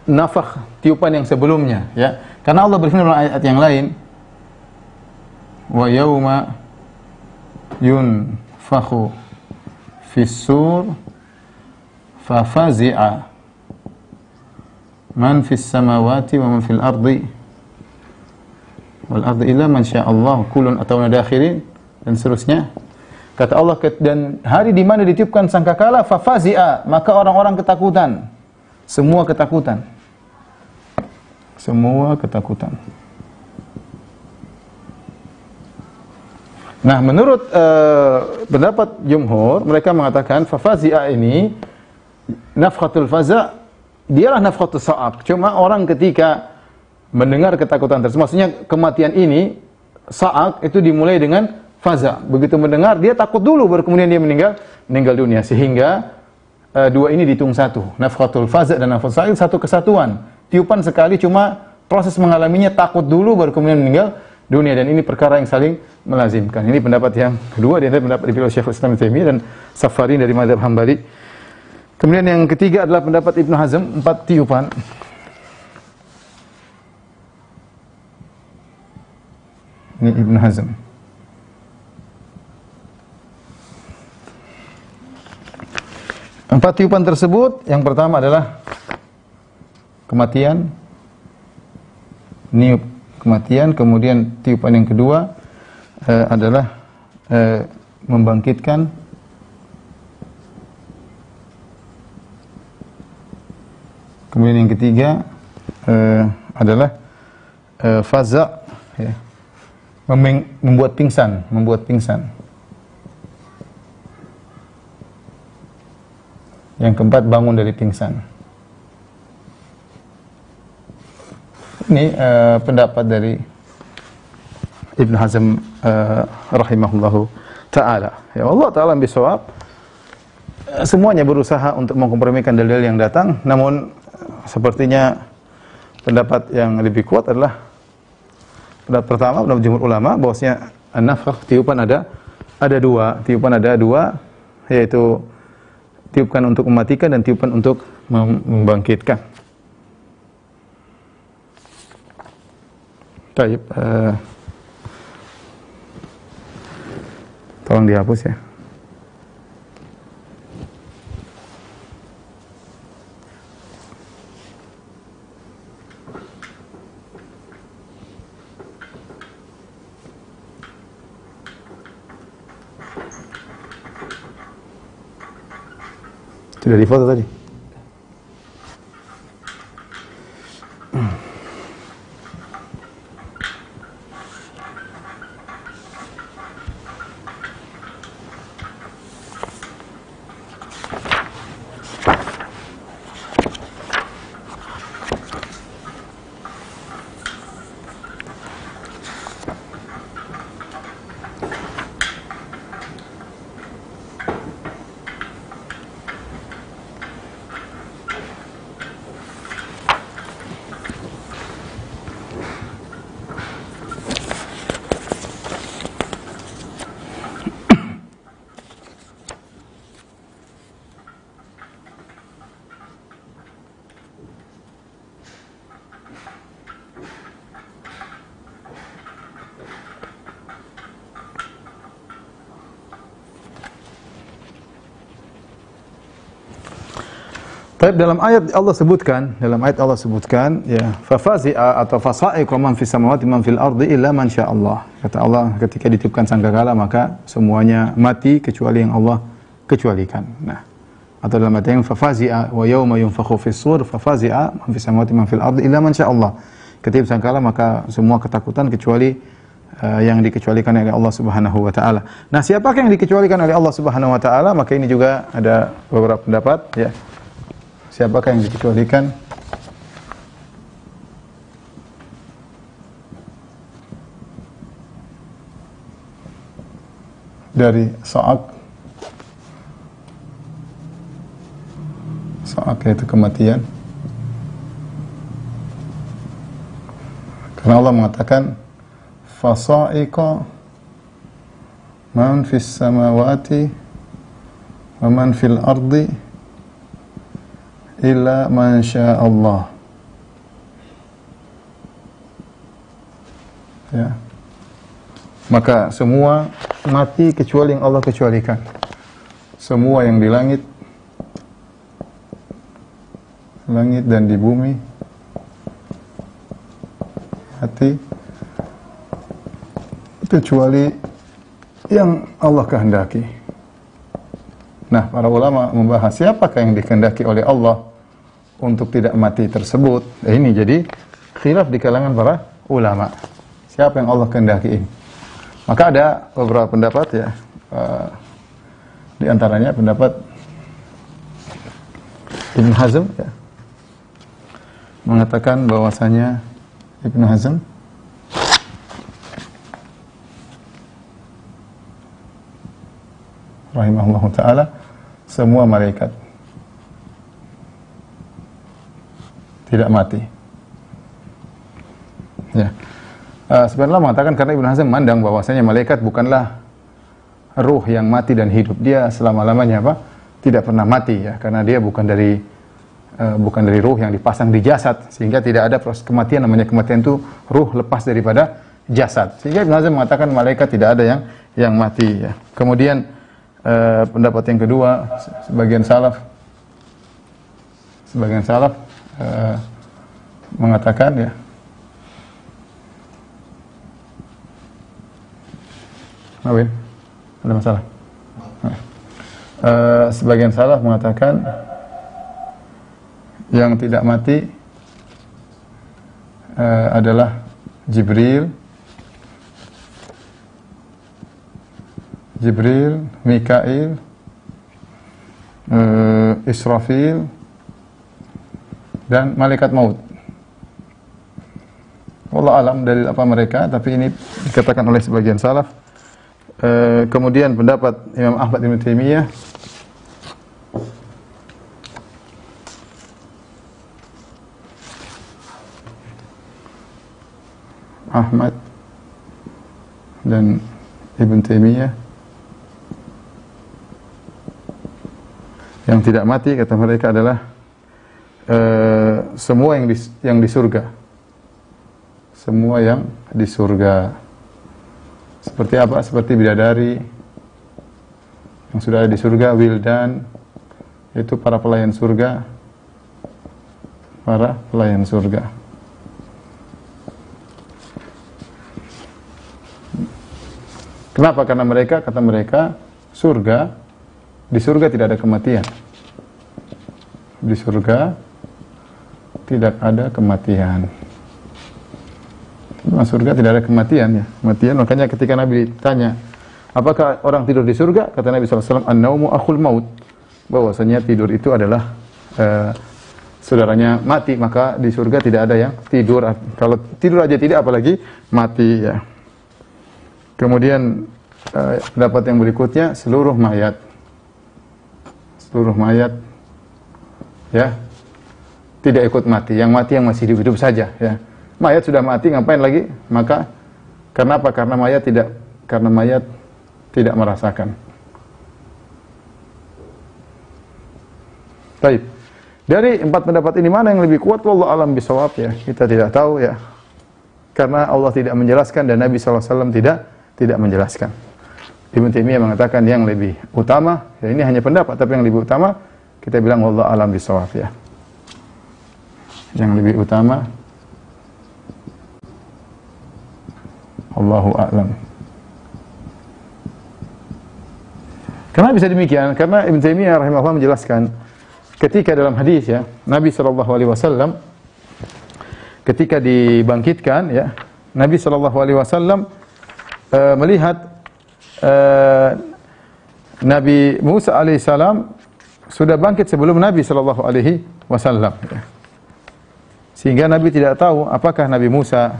nafakh tiupan yang sebelumnya ya karena Allah berfirman dalam ayat yang lain wa yauma yunfakhu fis-sur fa fazi'a man fis samawati wa man fil ardi wal ardi illa man syaa Allah kullun atawna dakhirin dan seterusnya. Kata Allah dan hari di mana ditiupkan sangkakala fa fazi'a maka orang-orang ketakutan. Semua ketakutan. Nah, menurut pendapat jumhur, mereka mengatakan fafazi'a ini nafkhatul faza' dialah nafkhatus sa'aq. Cuma orang ketika mendengar ketakutan tersebut, maksudnya kematian ini sa'aq itu dimulai dengan faza'. Begitu mendengar dia takut dulu baru kemudian dia meninggal dunia sehingga dua ini dihitung satu. Nafkhatul faza' dan nafkhatul sa'aq satu kesatuan. Tiupan sekali cuma proses mengalaminya takut dulu baru kemudian meninggal dunia dan ini perkara yang saling melazimkan. Ini pendapat yang kedua di antara pendapat dipilih Syekhul Islam Ibnu Taimiyah dan Safarini dari mazhab Hambali. Kemudian yang ketiga adalah pendapat Ibnu Hazm 4 tiupan. Ini Ibnu Hazm. Empat tiupan tersebut yang pertama adalah kematian, niup kematian, kemudian tiupan yang kedua adalah membangkitkan, Kemudian yang ketiga adalah faza', ya, membuat pingsan. Yang keempat, bangun dari pingsan. Ini pendapat dari Ibnu Hazm rahimahullahu ta'ala. Ya Allah ta'ala bisawab. Semuanya berusaha untuk mengkompromikan dalil yang datang, namun sepertinya pendapat yang lebih kuat adalah pendapat pertama, pendapat jumhur ulama, bahwasanya an-nafkh, tiupan ada dua, yaitu tiupan untuk mematikan dan tiupan untuk membangkitkan. Baik, tolong dihapus ya. Sudah difoto tadi? Tapi dalam ayat Allah sebutkan, ya, fafazi'a atau fasa'iqa man fis samawati man fil ardi illa man syaa Allah. Kata Allah, ketika ditiupkan sangkakala maka semuanya mati kecuali yang Allah kecualikan. Nah, atau dalam ayat yang fafazi'a wa yauma yunfakhu fis sur fafazi'a man fis samawati man fil ardi illa man syaa Allah. Ketika sangkakala maka semua ketakutan kecuali yang dikecualikan oleh Allah Subhanahu wa taala. Nah, siapakah yang dikecualikan oleh Allah Subhanahu wa taala? Maka ini juga ada beberapa pendapat, ya. Siapakah yang dikecualikan? Dari Sa'aq yaitu kematian. Karena Allah mengatakan fasa'iqa man fis samawati wa man fil ardi illa man syaa Allah. Ya. Maka semua mati kecuali yang Allah kecualikan. Semua yang di langit dan di bumi mati kecuali yang Allah kehendaki. Nah, para ulama membahas siapakah yang dikehendaki oleh Allah untuk tidak mati tersebut. Ini jadi khilaf di kalangan para ulama. Siapa yang Allah kehendaki ini? Maka ada beberapa pendapat, ya. Di antaranya pendapat Ibn Hazm, ya, mengatakan bahwasanya Ibn Hazm rahimahullahu ta'ala, semua malaikat tidak mati. Ya. Sebenarnya mengatakan karena Ibn Hazm memandang bahwasanya malaikat bukanlah ruh yang mati dan hidup. Dia selama-lamanya tidak pernah mati, ya, karena dia bukan dari ruh yang dipasang di jasad, sehingga tidak ada proses kematian. Namanya kematian itu ruh lepas daripada jasad. Sehingga Ibn Hazm mengatakan malaikat tidak ada yang mati, ya. Kemudian pendapat yang kedua, sebagian salaf mengatakan, ya, Nawin, ada masalah. Sebagian salaf mengatakan yang tidak mati adalah Jibril, Mikail, Israfil, dan malaikat maut. Wallahu alam dalil apa mereka, tapi ini dikatakan oleh sebagian salaf. Kemudian pendapat Imam Ahmad bin Taimiyah, Ahmad dan Ibn Taimiyah, yang tidak mati kata mereka adalah semua yang di surga. Semua yang di surga. Seperti apa? Seperti bidadari yang sudah ada di surga, wildan, itu para pelayan surga. Para pelayan surga. Kenapa? Karena mereka, kata mereka, di surga tidak ada kematian. Di surga tidak ada kematian. Di surga tidak ada kematian, ya. Kematian, makanya ketika Nabi ditanya, apakah orang tidur di surga? Kata Nabi SAW, an-naumu akhul maut. Bahwasanya tidur itu adalah saudaranya mati, maka di surga tidak ada yang tidur. Kalau tidur aja tidak, apalagi mati, ya. Kemudian pendapat yang berikutnya, seluruh mayat ya tidak ikut mati. Yang mati yang masih hidup saja, ya. Mayat sudah mati, ngapain lagi? Maka karena apa? Karena mayat tidak merasakan. Baik. Dari 4 pendapat ini mana yang lebih kuat? Wallahu alam bisawab, ya. Kita tidak tahu, ya. Karena Allah tidak menjelaskan dan Nabi SAW tidak menjelaskan. Ibnu Taimiyah mengatakan yang lebih utama, ya ini hanya pendapat, tapi yang lebih utama kita bilang wallahu alam bisawab, ya. Yang lebih utama Allahu a'lam. Kenapa bisa demikian? Karena Ibnu Taimiyah rahimahullah menjelaskan ketika dalam hadis, ya, Nabi SAW ketika dibangkitkan, ya, Nabi SAW melihat Nabi Musa alaihissalam sudah bangkit sebelum Nabi SAW, ya. Sehingga Nabi tidak tahu apakah Nabi Musa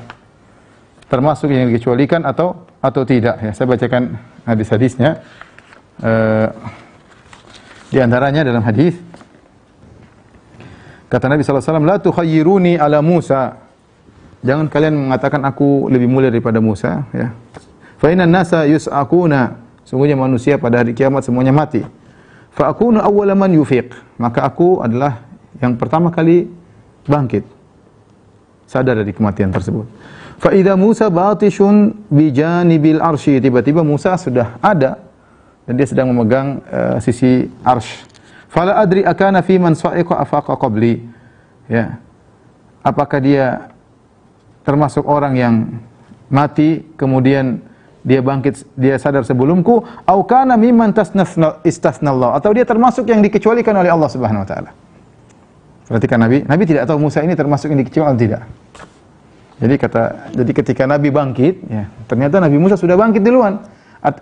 termasuk yang dikecualikan atau tidak, ya. Saya bacakan hadis-hadisnya. Di antaranya dalam hadis kata Nabi SAW, la tukhayyiruni ala Musa, jangan kalian mengatakan aku lebih mulia daripada Musa, ya. Fa innan nasa yus'aquna, sungguhnya manusia pada hari kiamat semuanya mati. Fa akunu awwala man yufiq, maka aku adalah yang pertama kali bangkit, sadar dari kematian tersebut. Fa idza Musa batishun bi janibil arsy, tiba-tiba Musa sudah ada dan dia sedang memegang sisi arsy. Fala adri akana fi man sa'iqa afaqa qabli, ya. Apakah dia termasuk orang yang mati kemudian dia bangkit, dia sadar sebelumku, au kana mimman istasnallah, atau dia termasuk yang dikecualikan oleh Allah Subhanahu wa taala. Perhatikan Nabi tidak tahu Musa ini termasuk yang dikecualikan atau tidak. Jadi ketika Nabi bangkit, ya, ternyata Nabi Musa sudah bangkit duluan.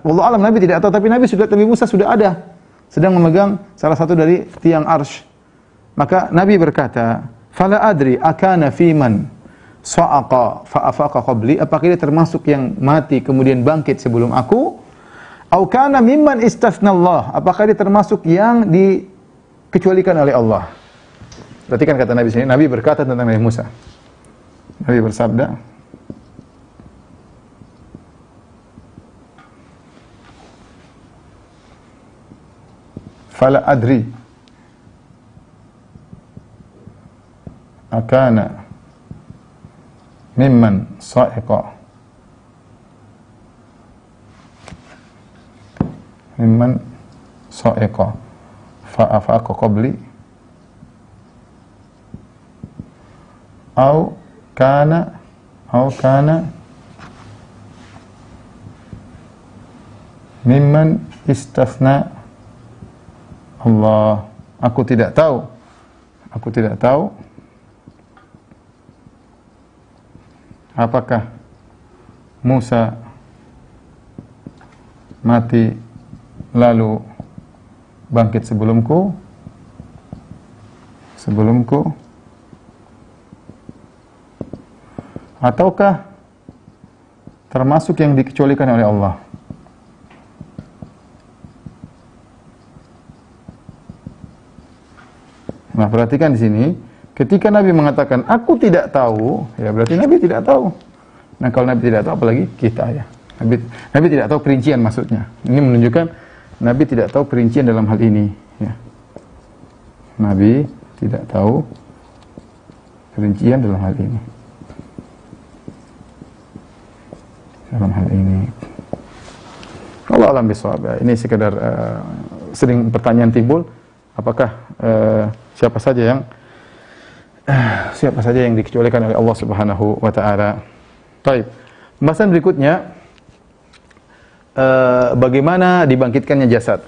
Wallahu alam Nabi tidak tahu, tapi Nabi Musa sudah ada, sedang memegang salah satu dari tiang arsy. Maka Nabi berkata, "Fala adri akana fiman sa'aqa fa afaqa qabli", apakah dia termasuk yang mati kemudian bangkit sebelum aku? Au kana mimman istasnallah, apakah dia termasuk yang dikecualikan oleh Allah? Perhatikan kata Nabi sini, Nabi berkata tentang Nabi Musa. Nabi bersabda, "Fala adri akana mimman sa'iqa fa afaqa qabli au kana mimman istasna Allah." Aku tidak tahu Aku tidak tahu apakah Musa mati lalu bangkit sebelumku ataukah termasuk yang dikecualikan oleh Allah. Nah, perhatikan di sini, ketika Nabi mengatakan aku tidak tahu, ya berarti Nabi tidak tahu. Nah, kalau Nabi tidak tahu, apalagi kita ya. Nabi tidak tahu perincian maksudnya. Ini menunjukkan Nabi tidak tahu perincian dalam hal ini. Ya. Nabi tidak tahu perincian dalam hal ini. Allah alam bisawab. Ini sekedar sering pertanyaan timbul, apakah siapa saja yang dikecualikan oleh Allah Subhanahu wa taala. Baik. Pembahasan berikutnya, bagaimana dibangkitkannya jasad.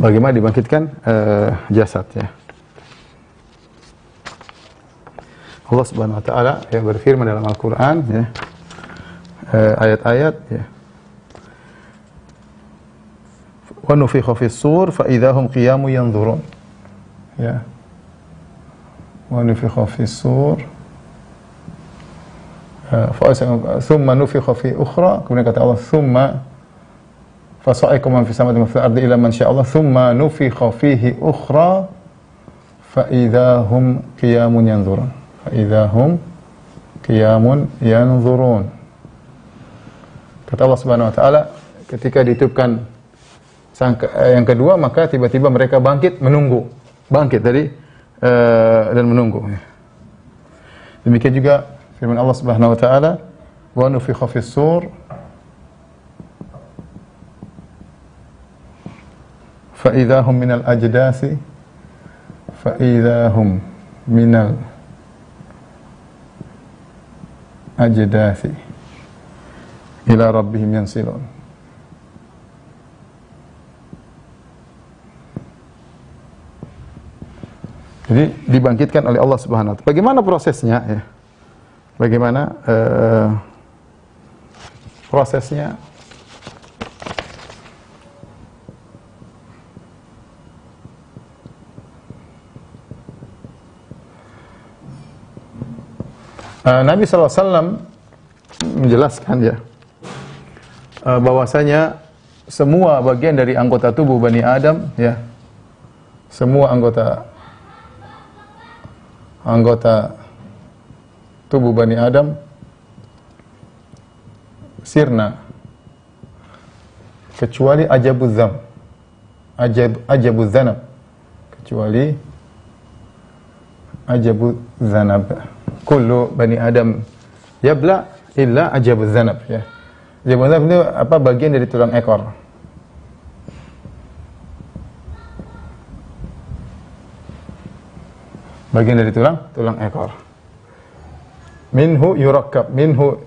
Bagaimana dibangkitkan jasad ya. Allah Subhanahu wa taala ya berfirman dalam Al-Qur'an ya. Ayat-ayat ya. Wa nufikha fis sur fa idahum qiyamun yanzurun. Ya. Wa nufikha fis sur thumma nufikha fi ukhra, kemudian kata Allah thumma fasa'iqa man fis samawati wa fil ardi illa man syaa Allah thumma nufikha fihi ukhra fa idahum qiyamun yanzurun. Fa idahum qiyamun yanzurun. Kata Allah Subhanahu wa taala, ketika ditiupkan yang kedua, maka tiba-tiba mereka bangkit menunggu. Bangkit dari dan menunggu. Demikian juga firman Allah Subhanahu wa taala, wa nufikha fis sur fa idahum minal ajdasi ila rabbihim yansilun. Jadi dibangkitkan oleh Allah Subhanahu wa taala. Bagaimana prosesnya ya? Bagaimana prosesnya? Nabi SAW menjelaskan ya bahwasanya semua bagian dari anggota tubuh Bani Adam ya, semua anggota tubuh Bani Adam sirna kecuali ajabuz zanab, kecuali ajabuz zanab. Kullu Bani Adam yabla illa ajabuz zanab ya. Ajabuz zanab itu apa? Bagian dari tulang ekor. Bagian dari tulang ekor. Minhu yurakkab, minhu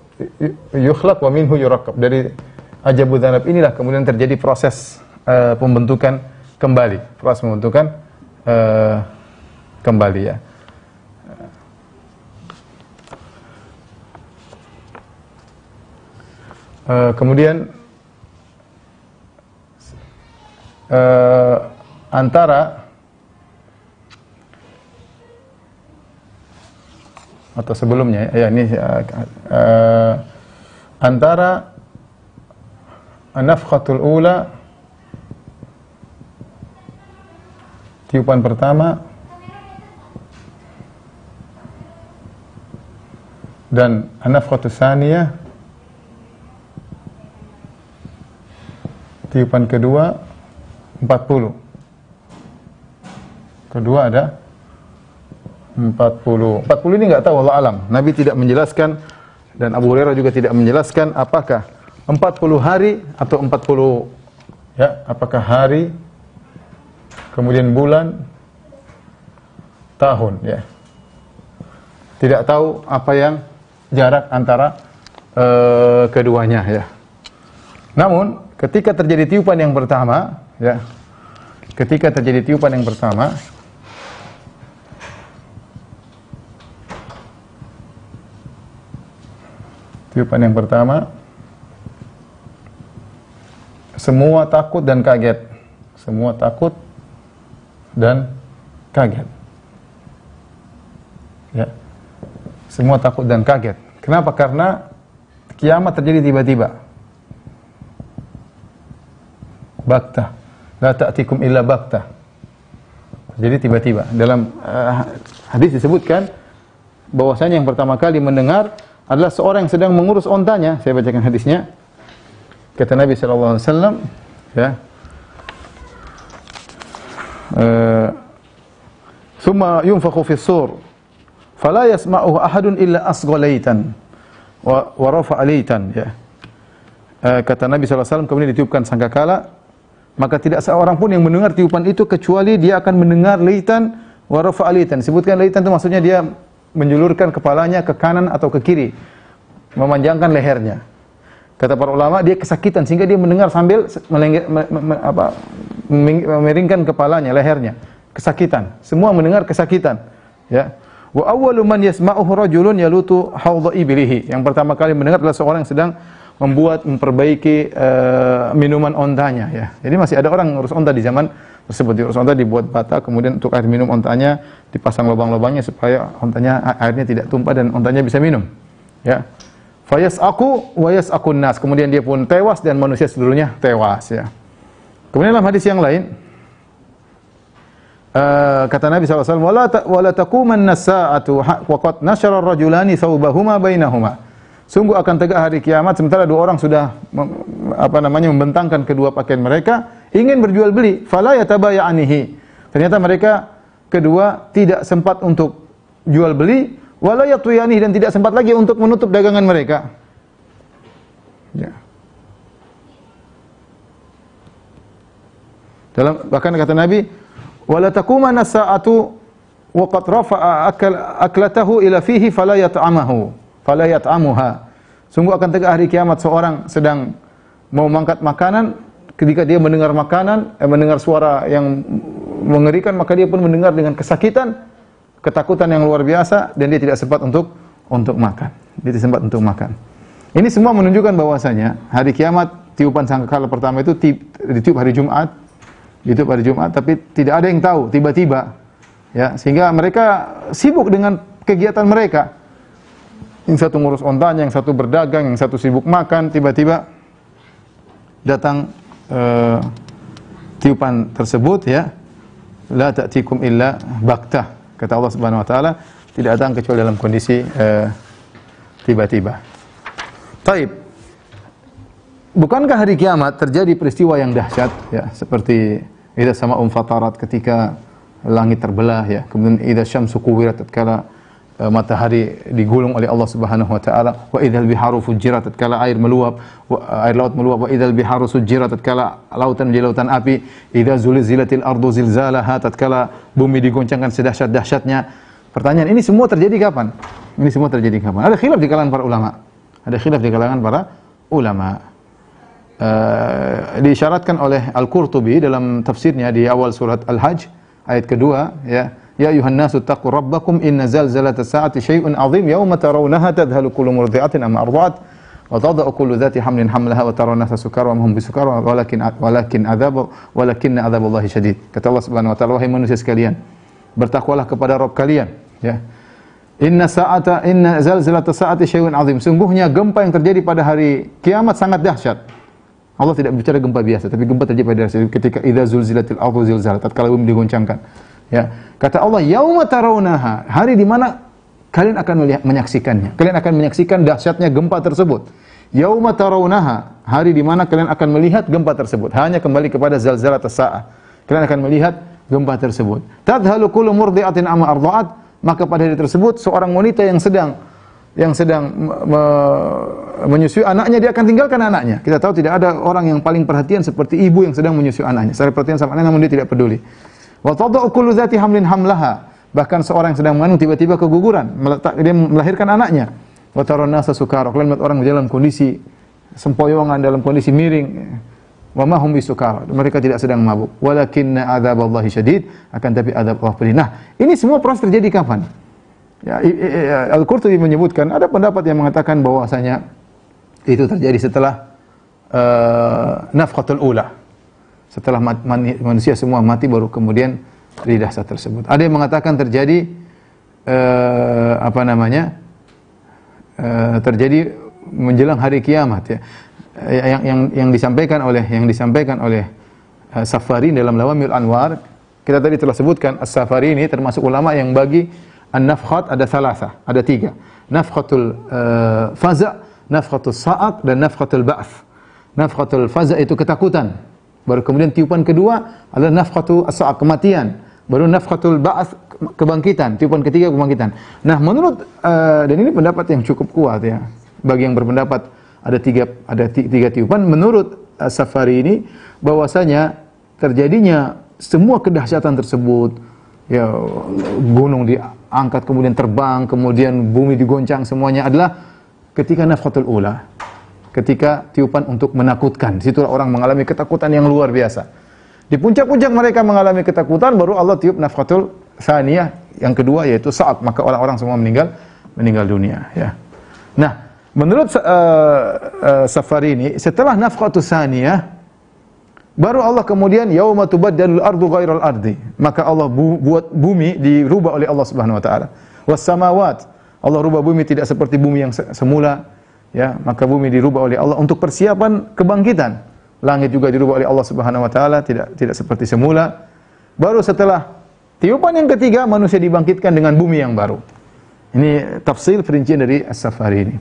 yukhlaq wa minhu yurakkab. Dari ajabuz zanab inilah kemudian terjadi proses pembentukan kembali, kembali ya. Kemudian antara atau sebelumnya ya ini antara nafkhatul ula, tiupan pertama, dan nafkhatus saniyah, tiupan kedua 40. Kedua ada 40. 40 ini enggak tahu, wallahu alam. Nabi tidak menjelaskan dan Abu Hurairah juga tidak menjelaskan apakah 40 hari atau 40 ya, apakah hari kemudian bulan tahun ya. Tidak tahu apa yang jarak antara keduanya ya. Namun ketika terjadi tiupan yang pertama ya, ketika terjadi tiupan yang pertama, semua takut dan kaget. Semua takut dan kaget. Ya. Semua takut dan kaget. Kenapa? Karena kiamat terjadi tiba-tiba. Baktah. La ta'tikum illa baktah. Jadi tiba-tiba. Dalam hadis disebutkan bahwasanya yang pertama kali mendengar adalah seorang yang sedang mengurus ontanya. Saya bacakan hadisnya. Kata Nabi sallallahu alaihi wasallam, ya. Thumma yunfakhu fi sur fala yasma'uhu ahadun illa asghalaitan wa rafa'a laitan, ya. Kata Nabi sallallahu alaihi wasallam, kemudian ditiupkan sangkakala, maka tidak seorang pun yang mendengar tiupan itu kecuali dia akan mendengar laitan wa rafa'a laitan. Sebutkan laitan itu maksudnya dia menjulurkan kepalanya ke kanan atau ke kiri, memanjangkan lehernya. Kata para ulama, dia kesakitan sehingga dia mendengar sambil memeringkan kepalanya, lehernya. Kesakitan. Semua mendengar kesakitan. Ya. Wa awwalu man yasma'uhu rajulun yalutu hawdha iblihi. Yang pertama kali mendengar adalah seorang yang sedang memperbaiki minuman ontanya, ya. Jadi masih ada orang ngurus onta di zaman tersebut. Diurus onta, dibuat bata, kemudian untuk air minum ontanya dipasang lubang-lubangnya supaya ontanya airnya tidak tumpah dan ontanya bisa minum. Ya. Fayas'aku wa yas'akun nas. Kemudian dia pun tewas dan manusia seluruhnya tewas, ya. Kemudian dalam hadis yang lain kata Nabi SAW, wala taqumanna as-sa'atu wa qad nashara ar-rajulani thawbahuma bainahuma. Sungguh akan tegak hari kiamat sementara dua orang sudah membentangkan kedua pakaian mereka, ingin berjual beli, fala yatabaya'anihi. Ternyata mereka kedua tidak sempat untuk jual beli, wala yatuyanihi, dan tidak sempat lagi untuk menutup dagangan mereka. Ya. Bahkan kata Nabi, wala taqumanna as-sa'atu wa qad rafa'a aklatahu ila fihi fala yat'amuha. Sungguh akan tegak hari kiamat, seorang sedang mau mengangkat makanan, ketika dia mendengar mendengar suara yang mengerikan, maka dia pun mendengar dengan kesakitan, ketakutan yang luar biasa, dan dia tidak sempat untuk makan. Dia tidak sempat untuk makan. Ini semua menunjukkan bahwasanya hari kiamat, tiupan sangkakala pertama itu ditiup hari Jumat. Ditiup hari Jumat, tapi tidak ada yang tahu, tiba-tiba. Ya, sehingga mereka sibuk dengan kegiatan mereka. Yang satu ngurus ontanya, yang satu berdagang, yang satu sibuk makan, tiba-tiba datang tiupan tersebut, ya. La ta'tikum illa baktah. Kata Allah Subhanahu wa taala, tidak datang kecuali dalam kondisi tiba-tiba. Taib. Bukankah hari kiamat terjadi peristiwa yang dahsyat, ya, seperti idza sama'un fatarat, ketika langit terbelah, ya. Kemudian idza syamsu kuwirat, tatkala matahari digulung oleh Allah Subhanahu wa taala, wa idzal biharu fujirat, tatkala air laut meluap, wa idzal biharu sujirat, tatkala lautan menjadi lautan api, idza zulzilatil ardu zilzalaha, tatkala bumi digoncangkan sedahsyat-dahsyatnya. Pertanyaan, ini semua terjadi kapan? Ini semua terjadi kapan? Ada khilaf di kalangan para ulama. Ada khilaf di kalangan para ulama. Diisyaratkan oleh Al-Qurtubi dalam tafsirnya di awal surat Al-Hajj ayat kedua, ya. Ya ayuhan nasu taqu rabbakum inna zalzalatas saati syai'un 'azim yauma tarawunaha tadhhalu kullu murdi'atin amma arda'at wa tada'u kullu dhati hamlin hamlaha wa tarawun nasa sukara wa hum bisukara walakinna adzaballahi syadid. Kata Allah Subhanahu wa taala, wahai manusia sekalian, bertakwalah kepada Rabb kalian, ya. Inna zalzalatas saati syai'un 'azim. Sungguhnya gempa yang terjadi pada hari kiamat sangat dahsyat. Allah tidak berbicara gempa biasa, tapi gempa terjadi pada ketika idza zulzilatil ardu zilzalah, tatkala bumi digoncangkan. Ya, kata Allah, yauma tarawunaha, hari di mana kalian akan menyaksikannya. Kalian akan menyaksikan dahsyatnya gempa tersebut. Yauma tarawunaha, hari di mana kalian akan melihat gempa tersebut. Hanya kembali kepada zalzalatus saah. Kalian akan melihat gempa tersebut. Tadhalu kullu murdi'atin amma arda'at, maka pada hari tersebut seorang wanita yang sedang menyusui anaknya, dia akan tinggalkan anaknya. Kita tahu tidak ada orang yang paling perhatian seperti ibu yang sedang menyusui anaknya. Saya perhatian sama anaknya namun dia tidak peduli. Wa tada'u kullu dzati hamlin hamlaha. Bahkan seorang yang sedang mengandung tiba-tiba keguguran, dia melahirkan anaknya. Wa taran nasa sukara. Kalian melihat orang dalam kondisi sempoyongan, dalam kondisi miring. Wa ma hum bisukara. Mereka tidak sedang mabuk. Walakinna adzaballahi syadid. Akan tapi azab Allah pedih. Nah, ini semua proses terjadi kapan? Ya, Al-Qurtubi menyebutkan, ada pendapat yang mengatakan bahwasanya itu terjadi setelah nafkhatul ula. Setelah manusia semua mati baru kemudian terjadi dahsyat tersebut. Ada yang mengatakan terjadi terjadi menjelang hari kiamat, ya. Yang disampaikan oleh Safari dalam Lawamil Anwar. Kita tadi telah sebutkan As-Safari ini termasuk ulama yang bagi an-nafkhat ada salasa, ada 3. Nafkhatul faza', nafkhatul sa'aq dan nafkhatul ba'ts. Nafkhatul faza' itu ketakutan. Baru kemudian tiupan kedua adalah nafkhatul sa'aq, kematian. Baru nafkhatul ba'ts, kebangkitan. Tiupan ketiga kebangkitan. Nah, menurut dan ini pendapat yang cukup kuat, ya. Bagi yang berpendapat ada tiga tiupan, menurut Safari ini bahwasanya terjadinya semua kedahsyatan tersebut, ya, gunung diangkat kemudian terbang, kemudian bumi digoncang, semuanya adalah ketika nafkhatul ula, ketika tiupan untuk menakutkan. Situlah orang mengalami ketakutan yang luar biasa. Di puncak-puncak mereka mengalami ketakutan, baru Allah tiup nafkhatul tsaniyah, yang kedua yaitu saat, maka orang-orang semua meninggal dunia, ya. Nah, menurut Safari ini, setelah nafkhatul tsaniyah baru Allah kemudian yauma tubaddalul ardu ghairal ardi, maka Allah buat bumi dirubah oleh Allah Subhanahu wa taala. Was samawat, Allah rubah bumi tidak seperti bumi yang semula, ya, maka bumi dirubah oleh Allah untuk persiapan kebangkitan. Langit juga dirubah oleh Allah Subhanahu wa taala tidak seperti semula. Baru setelah tiupan yang ketiga manusia dibangkitkan dengan bumi yang baru. Ini tafsir perincian dari As-Safari ini.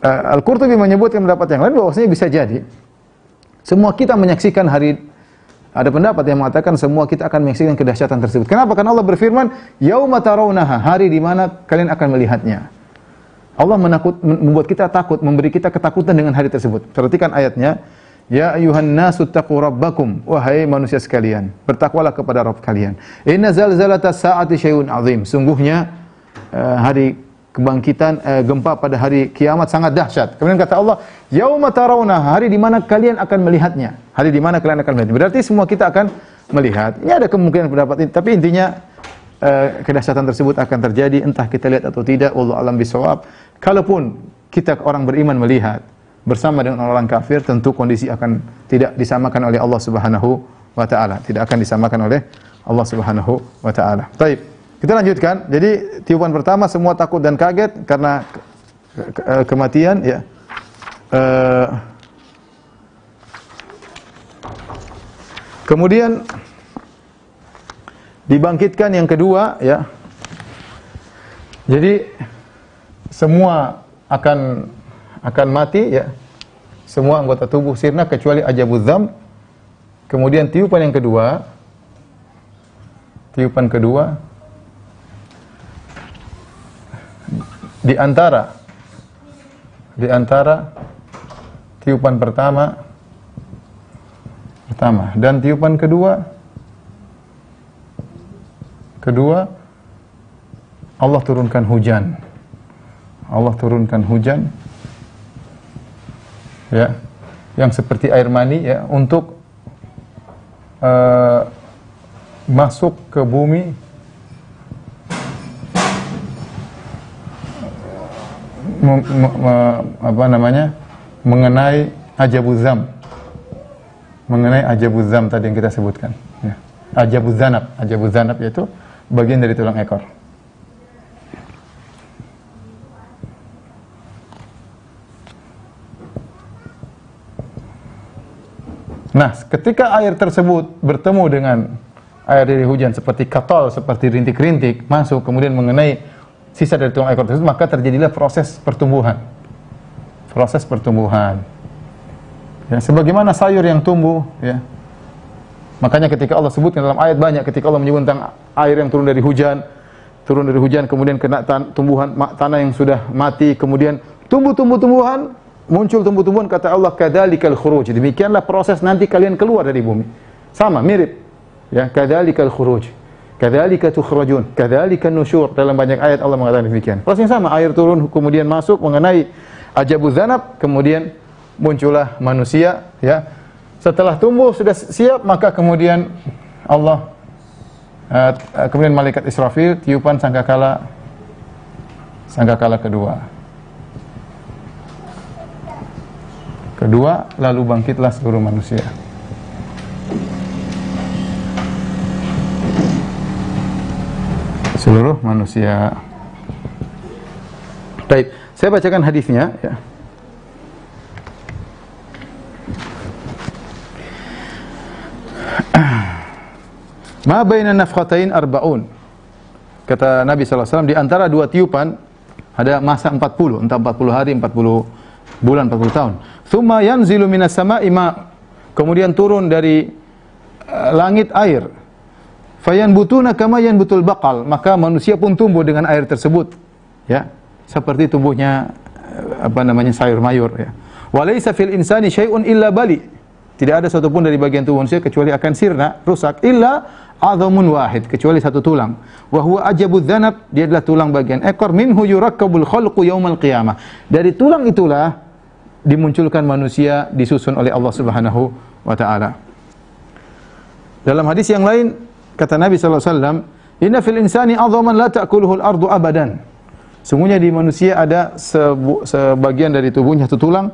Al-Qurtubi menyebutkan pendapat yang lain bahwasanya bisa jadi semua kita menyaksikan ada pendapat yang mengatakan semua kita akan menyaksikan kedahsyatan tersebut. Kenapa? Karena Allah berfirman, "Yauma tarawunaha", hari di mana kalian akan melihatnya. Allah membuat kita takut, memberi kita ketakutan dengan hari tersebut. Perhatikan ayatnya, "Ya ayyuhan nasu taqu rabbakum", wahai manusia sekalian, bertakwalah kepada Rabb kalian. "Inna zalzalatas saati syai'un 'azim", sungguhnya hari kebangkitan gempa pada hari kiamat sangat dahsyat. Kemudian kata Allah, "Yauma tarawunaha", hari di mana kalian akan melihatnya. Hari di mana kalian akan melihatnya. Berarti semua kita akan melihat. Ini ada kemungkinan pendapat ini, tapi intinya kedahsyatan tersebut akan terjadi entah kita lihat atau tidak, wallahu alam bisawab. Kalaupun kita orang beriman melihat bersama dengan orang kafir, tentu kondisi akan tidak disamakan oleh Allah Subhanahu wa taala. Tidak akan disamakan oleh Allah Subhanahu wa taala. Baik. Kita lanjutkan. Jadi tiupan pertama semua takut dan kaget karena kematian, ya. Kemudian dibangkitkan yang kedua, ya. Jadi semua akan mati, ya. Semua anggota tubuh sirna kecuali ajabuz dzam. Kemudian tiupan yang kedua. Tiupan kedua di antara tiupan pertama dan tiupan kedua Allah turunkan hujan. Ya, yang seperti air mani, ya, untuk masuk ke bumi, mengenai ajabuz dzam tadi yang kita sebutkan, ya. Ajabuz zanab yaitu bagian dari tulang ekor. Nah, ketika air tersebut bertemu dengan air dari hujan seperti katol, seperti rintik-rintik masuk kemudian mengenai sisa dari tulang ekor tersebut, maka terjadilah proses pertumbuhan. Ya, sebagaimana sayur yang tumbuh, ya. Makanya ketika Allah sebutkan dalam ayat banyak, ketika Allah menyebut tentang air yang turun dari hujan, turun dari hujan, kemudian kena tumbuhan tanah yang sudah mati, kemudian tumbuh-tumbuhan, muncul tumbuh-tumbuhan, kata Allah, kadzalikal khuruj. Demikianlah proses nanti kalian keluar dari bumi. Sama, mirip. Ya, kadzalikal khuruj. Kadzalika tukhrajun, kadzalikan nusyur. Dalam banyak ayat Allah mengatakan demikian. Prosesnya sama, air turun kemudian masuk mengenai ajabuz dzanab, kemudian muncullah manusia, ya. Setelah tumbuh sudah siap, maka kemudian Allah kemudian malaikat Israfil tiupan sangkakala kedua, lalu bangkitlah seluruh manusia. Seluruh manusia. Baik, saya bacakan hadisnya, ya. Ma baina nafkhatain arba'un. Kata Nabi SAW, di antara dua tiupan ada masa 40, entah 40 hari, 40 bulan, 40 tahun. Tsumma yanzilu minas sama'i ma. Kemudian turun dari langit air. Fayanbutuna kama yanbutul baqal. Maka manusia pun tumbuh dengan air tersebut. Ya, seperti tumbuhnya sayur mayur, ya. Wa laisa fil insani syai'un illa bali. Tidak ada satu pun dari bagian tubuh manusia kecuali akan sirna, rusak, illa adhamun wahid, kecuali satu tulang. Wa huwa ajabudz dzanab, dia adalah tulang bagian ekor, minhu yurakkabul khalqu yaumal qiyamah. Dari tulang itulah dimunculkan manusia, disusun oleh Allah Subhanahu wa taala. Dalam hadis yang lain kata Nabi sallallahu alaihi wasallam, "Inna fil insani adhaman la ta'kuluhu al-ardu abadan." Sungguhnya di manusia ada sebagian dari tubuhnya, satu tulang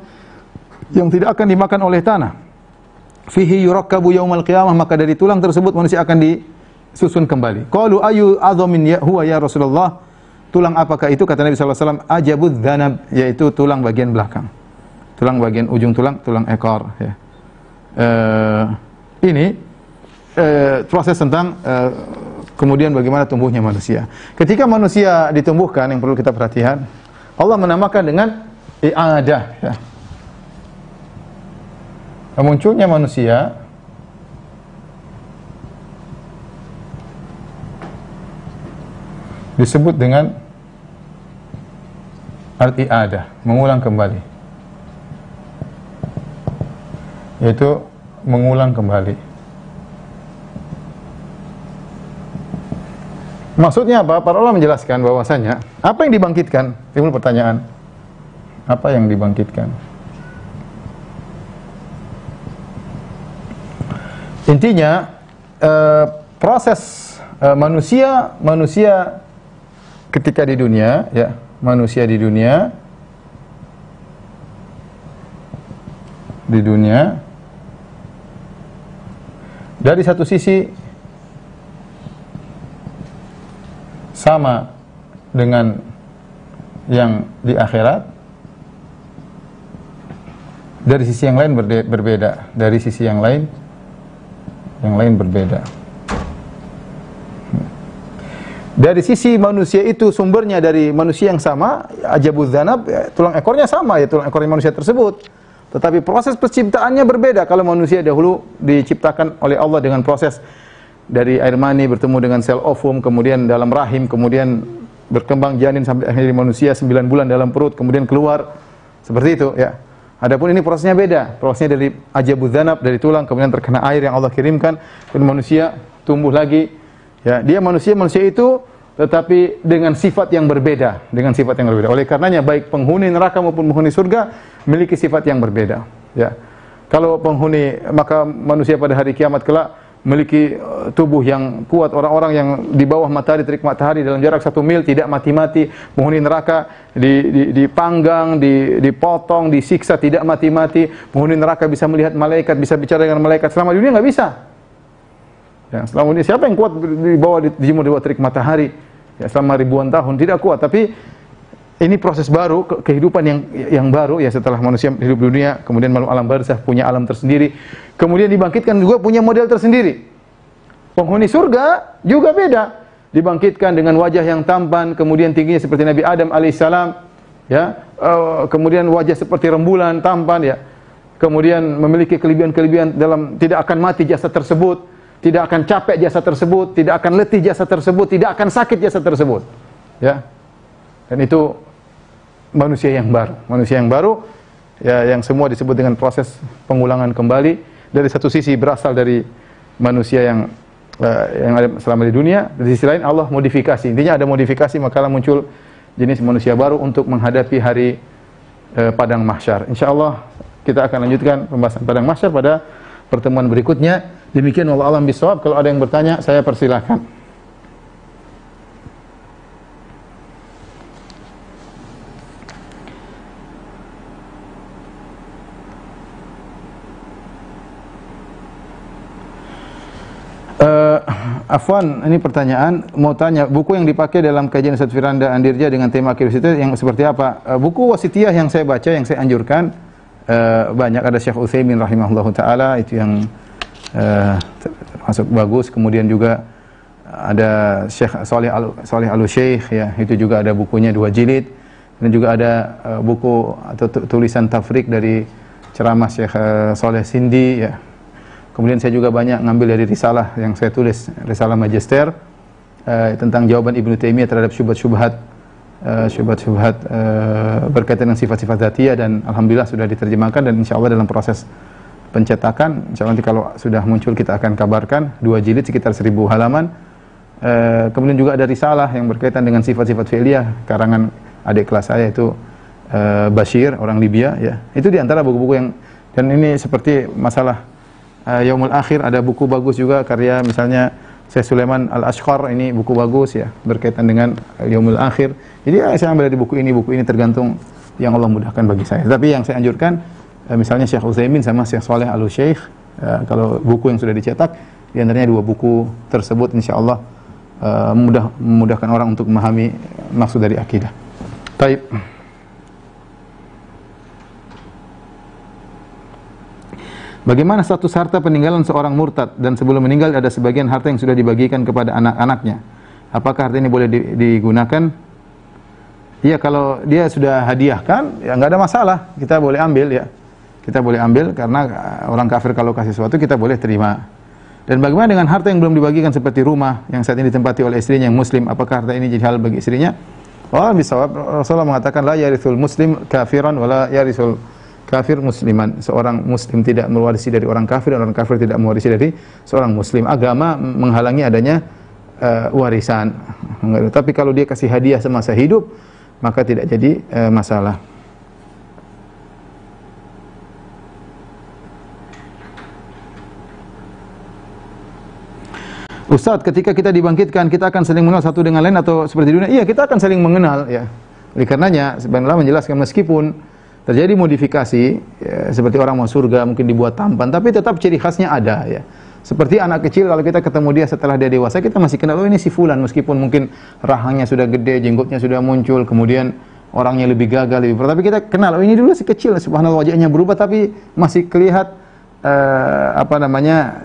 yang tidak akan dimakan oleh tanah. Fihi yurakkabu yaumal qiyamah, maka dari tulang tersebut manusia akan disusun kembali. Qalu ayu adhamin ya huwa ya Rasulullah? Tulang apakah itu? Kata Nabi sallallahu alaihi wasallam, ajabudz dzanab, yaitu tulang bagian belakang. Tulang bagian ujung tulang ekor, ya. Ini proses tentang kemudian bagaimana tumbuhnya manusia. Ketika manusia ditumbuhkan, yang perlu kita perhatikan, Allah menamakan dengan i'adah, ya. Munculnya manusia disebut dengan al-i'adah, mengulang kembali. Yaitu mengulang kembali. Maksudnya apa? Para ulama menjelaskan bahwasanya apa yang dibangkitkan? Timbul pertanyaan. Apa yang dibangkitkan? Intinya proses manusia ketika di dunia, ya, manusia di dunia dari satu sisi sama dengan yang di akhirat, dari sisi yang lain berbeda, dari sisi yang lain berbeda. Dari sisi manusia itu sumbernya dari manusia yang sama, ajabudz dzanab, ya, tulang ekornya sama, ya, tulang ekor manusia tersebut. Tetapi proses penciptaannya berbeda. Kalau manusia dahulu diciptakan oleh Allah dengan proses dari air mani bertemu dengan sel ovum, kemudian dalam rahim, kemudian berkembang janin sampai akhirnya manusia 9 bulan dalam perut, kemudian keluar. Seperti itu, ya. Adapun ini prosesnya beda. Prosesnya dari ajabudz dzanab, dari tulang, kemudian terkena air yang Allah kirimkan, kemudian manusia tumbuh lagi. Ya, dia manusia itu tetapi dengan sifat yang berbeda, Oleh karenanya baik penghuni neraka maupun penghuni surga memiliki sifat yang berbeda, ya. Kalau penghuni, maka manusia pada hari kiamat kelak memiliki tubuh yang kuat, orang-orang yang di bawah matahari, terik matahari dalam jarak 1 mil tidak mati-mati. Penghuni neraka dipanggang, dipotong, disiksa tidak mati-mati. Penghuni neraka bisa melihat malaikat, bisa bicara dengan malaikat. Selama dunia nggak bisa. Ya, selama ini siapa yang kuat dijemur di bawah terik matahari? Ya, selama ribuan tahun tidak kuat. Tapi ini proses baru, kehidupan yang baru, ya, setelah manusia hidup di dunia, kemudian malam alam barzakh, punya alam tersendiri, kemudian dibangkitkan juga punya model tersendiri. Penghuni surga juga beda, dibangkitkan dengan wajah yang tampan, kemudian tingginya seperti Nabi Adam alaihissalam, ya, kemudian wajah seperti rembulan tampan, ya, kemudian memiliki kelebihan-kelebihan dalam tidak akan mati jasad tersebut, tidak akan capek jasad tersebut, tidak akan letih jasad tersebut, tidak akan sakit jasad tersebut. Ya. Dan itu manusia yang baru. Manusia yang baru ya, yang semua disebut dengan proses pengulangan kembali. Dari satu sisi berasal dari manusia yang ada selama di dunia, di sisi lain Allah modifikasi. Intinya ada modifikasi, maka muncul jenis manusia baru untuk menghadapi hari padang mahsyar. Insyaallah kita akan lanjutkan pembahasan padang mahsyar pada pertemuan berikutnya. Demikian wallahu a'lam bishawab. Kalau ada yang bertanya, saya persilahkan. Afwan, ini pertanyaan, mau tanya, buku yang dipakai dalam kajian Ustaz Firanda Andirja dengan tema curiosity yang seperti apa? Buku wasitiyah yang saya baca, yang saya anjurkan, banyak. Ada Syekh Utsaimin rahimahullahu taala, itu yang termasuk bagus. Kemudian juga ada Syekh Saleh Al-Syekh, ya, itu juga ada bukunya 2 jilid. Dan juga ada buku atau tulisan tafrik dari ceramah Syekh Saleh Sindi, ya. Kemudian saya juga banyak ngambil dari risalah yang saya tulis, risalah magister tentang jawaban Ibnu Taimiyah terhadap syubhat-syubhat berkaitan dengan sifat-sifat dzatiyah, dan alhamdulillah sudah diterjemahkan dan insyaallah dalam proses pencetakan. Insyaallah nanti kalau sudah muncul kita akan kabarkan. 2 jilid sekitar 1000 halaman. Kemudian juga ada risalah yang berkaitan dengan sifat-sifat fi'liyah karangan adik kelas saya itu Bashir, orang Libya, ya. Itu di antara buku-buku yang, dan ini seperti masalah Yaumul Akhir, ada buku bagus juga karya misalnya Syekh Sulaiman Al-Ashqar, ini buku bagus, ya, berkaitan dengan Yaumul Akhir. Jadi saya ambil dari buku ini tergantung yang Allah mudahkan bagi saya. Tapi yang saya anjurkan misalnya Syekh Utsaimin sama Syekh Saleh Al-Syekh, kalau buku yang sudah dicetak, di antaranya 2 buku tersebut insyaallah memudahkan orang untuk memahami maksud dari akidah. Baik. Bagaimana status harta peninggalan seorang murtad dan sebelum meninggal ada sebagian harta yang sudah dibagikan kepada anak-anaknya? Apakah harta ini boleh digunakan? Iya, kalau dia sudah hadiahkan, ya nggak ada masalah, kita boleh ambil, ya. Kita boleh ambil karena orang kafir kalau kasih sesuatu kita boleh terima. Dan bagaimana dengan harta yang belum dibagikan seperti rumah yang saat ini ditempati oleh istrinya yang muslim? Apakah harta ini jadi halal bagi istrinya? Rasulullah mengatakan la yarithul muslim kafiran wala yarithul kafir musliman. Seorang muslim tidak mewarisi dari orang kafir dan orang kafir tidak mewarisi dari seorang muslim. Agama menghalangi adanya warisan. Tapi kalau dia kasih hadiah semasa hidup, maka tidak jadi masalah. Ustaz, ketika kita dibangkitkan, kita akan saling mengenal satu dengan lain atau seperti dunia? Iya, kita akan saling mengenal, ya. Oleh karenanya, sebenarnya menjelaskan meskipun terjadi modifikasi, ya, seperti orang mau surga mungkin dibuat tampan, tapi tetap ciri khasnya ada, ya. Seperti anak kecil, kalau kita ketemu dia setelah dia dewasa, kita masih kenal, oh ini si fulan, meskipun mungkin rahangnya sudah gede, jenggotnya sudah muncul, kemudian orangnya lebih gagah, lebih berat, tapi kita kenal, oh ini dulu si kecil, subhanallah wajahnya berubah, tapi masih kelihatan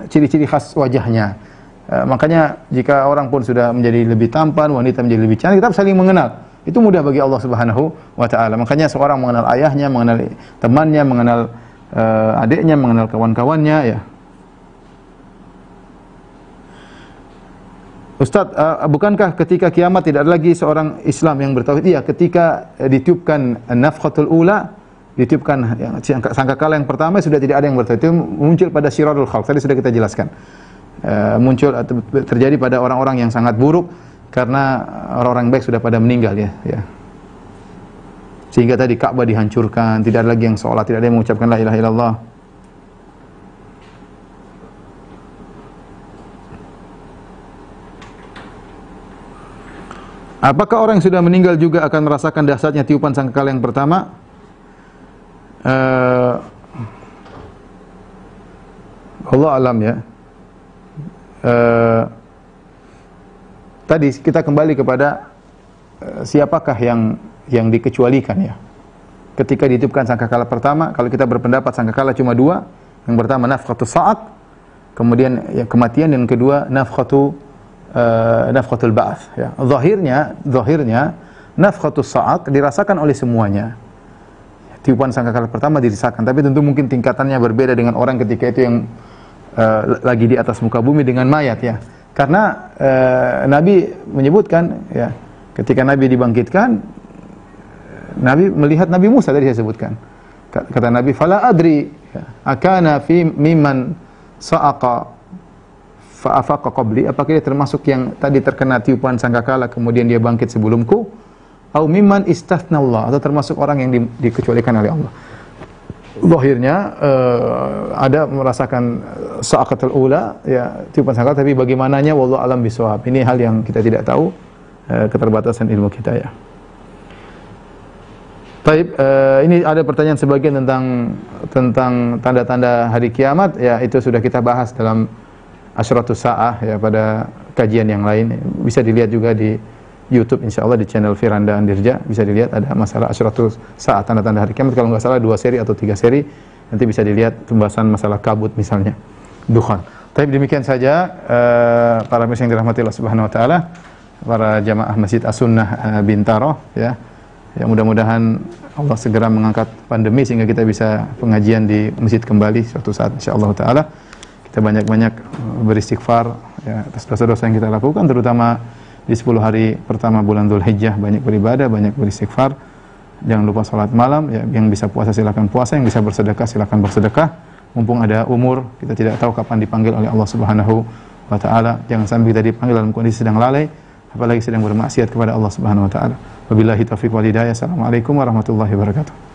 ciri-ciri khas wajahnya. Makanya jika orang pun sudah menjadi lebih tampan, wanita menjadi lebih cantik, kita saling mengenal. Itu mudah bagi Allah Subhanahu wa taala. Makanya seorang mengenal ayahnya, mengenal temannya, mengenal adiknya, mengenal kawan-kawannya, ya. Ustaz, bukankah ketika kiamat tidak ada lagi seorang Islam yang bertauhid? Iya, ketika ditiupkan nafkhatul ula, ditiupkan sangkakala yang pertama, sudah tidak ada yang bertauhid. Itu muncul pada syirarul khalq. Tadi sudah kita jelaskan. Muncul atau terjadi pada orang-orang yang sangat buruk karena orang-orang baik sudah pada meninggal, ya. Sehingga tadi Ka'bah dihancurkan, tidak ada lagi yang sholat, tidak ada yang mengucapkan la ilaha illallah. Apakah orang yang sudah meninggal juga akan merasakan dahsyatnya tiupan sangkakala yang pertama? Allah alam, ya. Tadi kita kembali kepada siapakah yang dikecualikan, ya. Ketika ditiupkan sangkakala pertama, kalau kita berpendapat sangkakala cuma 2, yang pertama nafkhatus sa'aq, kemudian yang kematian, dan yang kedua nafkhatul ba'ats, ya. Zahirnya nafkhatus sa'aq dirasakan oleh semuanya. Tiupan sangkakala pertama dirasakan, tapi tentu mungkin tingkatannya berbeda dengan orang ketika itu yang lagi di atas muka bumi dengan mayat ya. Karena Nabi menyebutkan ya, ketika Nabi dibangkitkan, Nabi melihat Nabi Musa tadi saya sebutkan. Kata Nabi, "Fala adri akana fi mimman sa'aqa fa afaqa qabli." Apakah dia termasuk yang tadi terkena tiupan sangkakala kemudian dia bangkit sebelumku? Au mimman istathna Allah, atau termasuk orang yang dikecualikan oleh Allah. Lahirnya ada merasakan sa'aqatul ula ya, tiupan sangkakala, tapi bagaimananya wallahu alam bisawab. Ini hal yang kita tidak tahu, keterbatasan ilmu kita ya. Baik, ini ada pertanyaan sebagian tentang tanda-tanda hari kiamat ya, itu sudah kita bahas dalam Asyratus Sa'ah ya, pada kajian yang lain. Bisa dilihat juga di YouTube insyaallah di channel Firanda Andirja, bisa dilihat ada masalah Asyratus Sa'ah, tanda-tanda hari kiamat, kalau nggak salah 2 seri atau 3 seri. Nanti bisa dilihat pembahasan masalah kabut misalnya, dukhan. Tapi demikian saja para pemirsa yang dirahmati Allah Subhanahu wa taala, para jamaah Masjid As-Sunnah Bintaro ya. Ya, mudah-mudahan Allah segera mengangkat pandemi sehingga kita bisa pengajian di masjid kembali suatu saat insyaallah taala. Kita banyak-banyak beristighfar ya, atas dosa-dosa yang kita lakukan, terutama di 10 hari pertama bulan Dzulhijjah, banyak beribadah, banyak beristighfar. Jangan lupa salat malam ya, yang bisa puasa silakan puasa, yang bisa bersedekah silakan bersedekah. Mumpung ada umur, kita tidak tahu kapan dipanggil oleh Allah Subhanahu wa taala. Jangan sampai kita dipanggil dalam kondisi sedang lalai, apalagi sedang bermaksiat kepada Allah Subhanahu wa taala. Wabillahi taufiq wal hidayah. Assalamualaikum warahmatullahi wabarakatuh.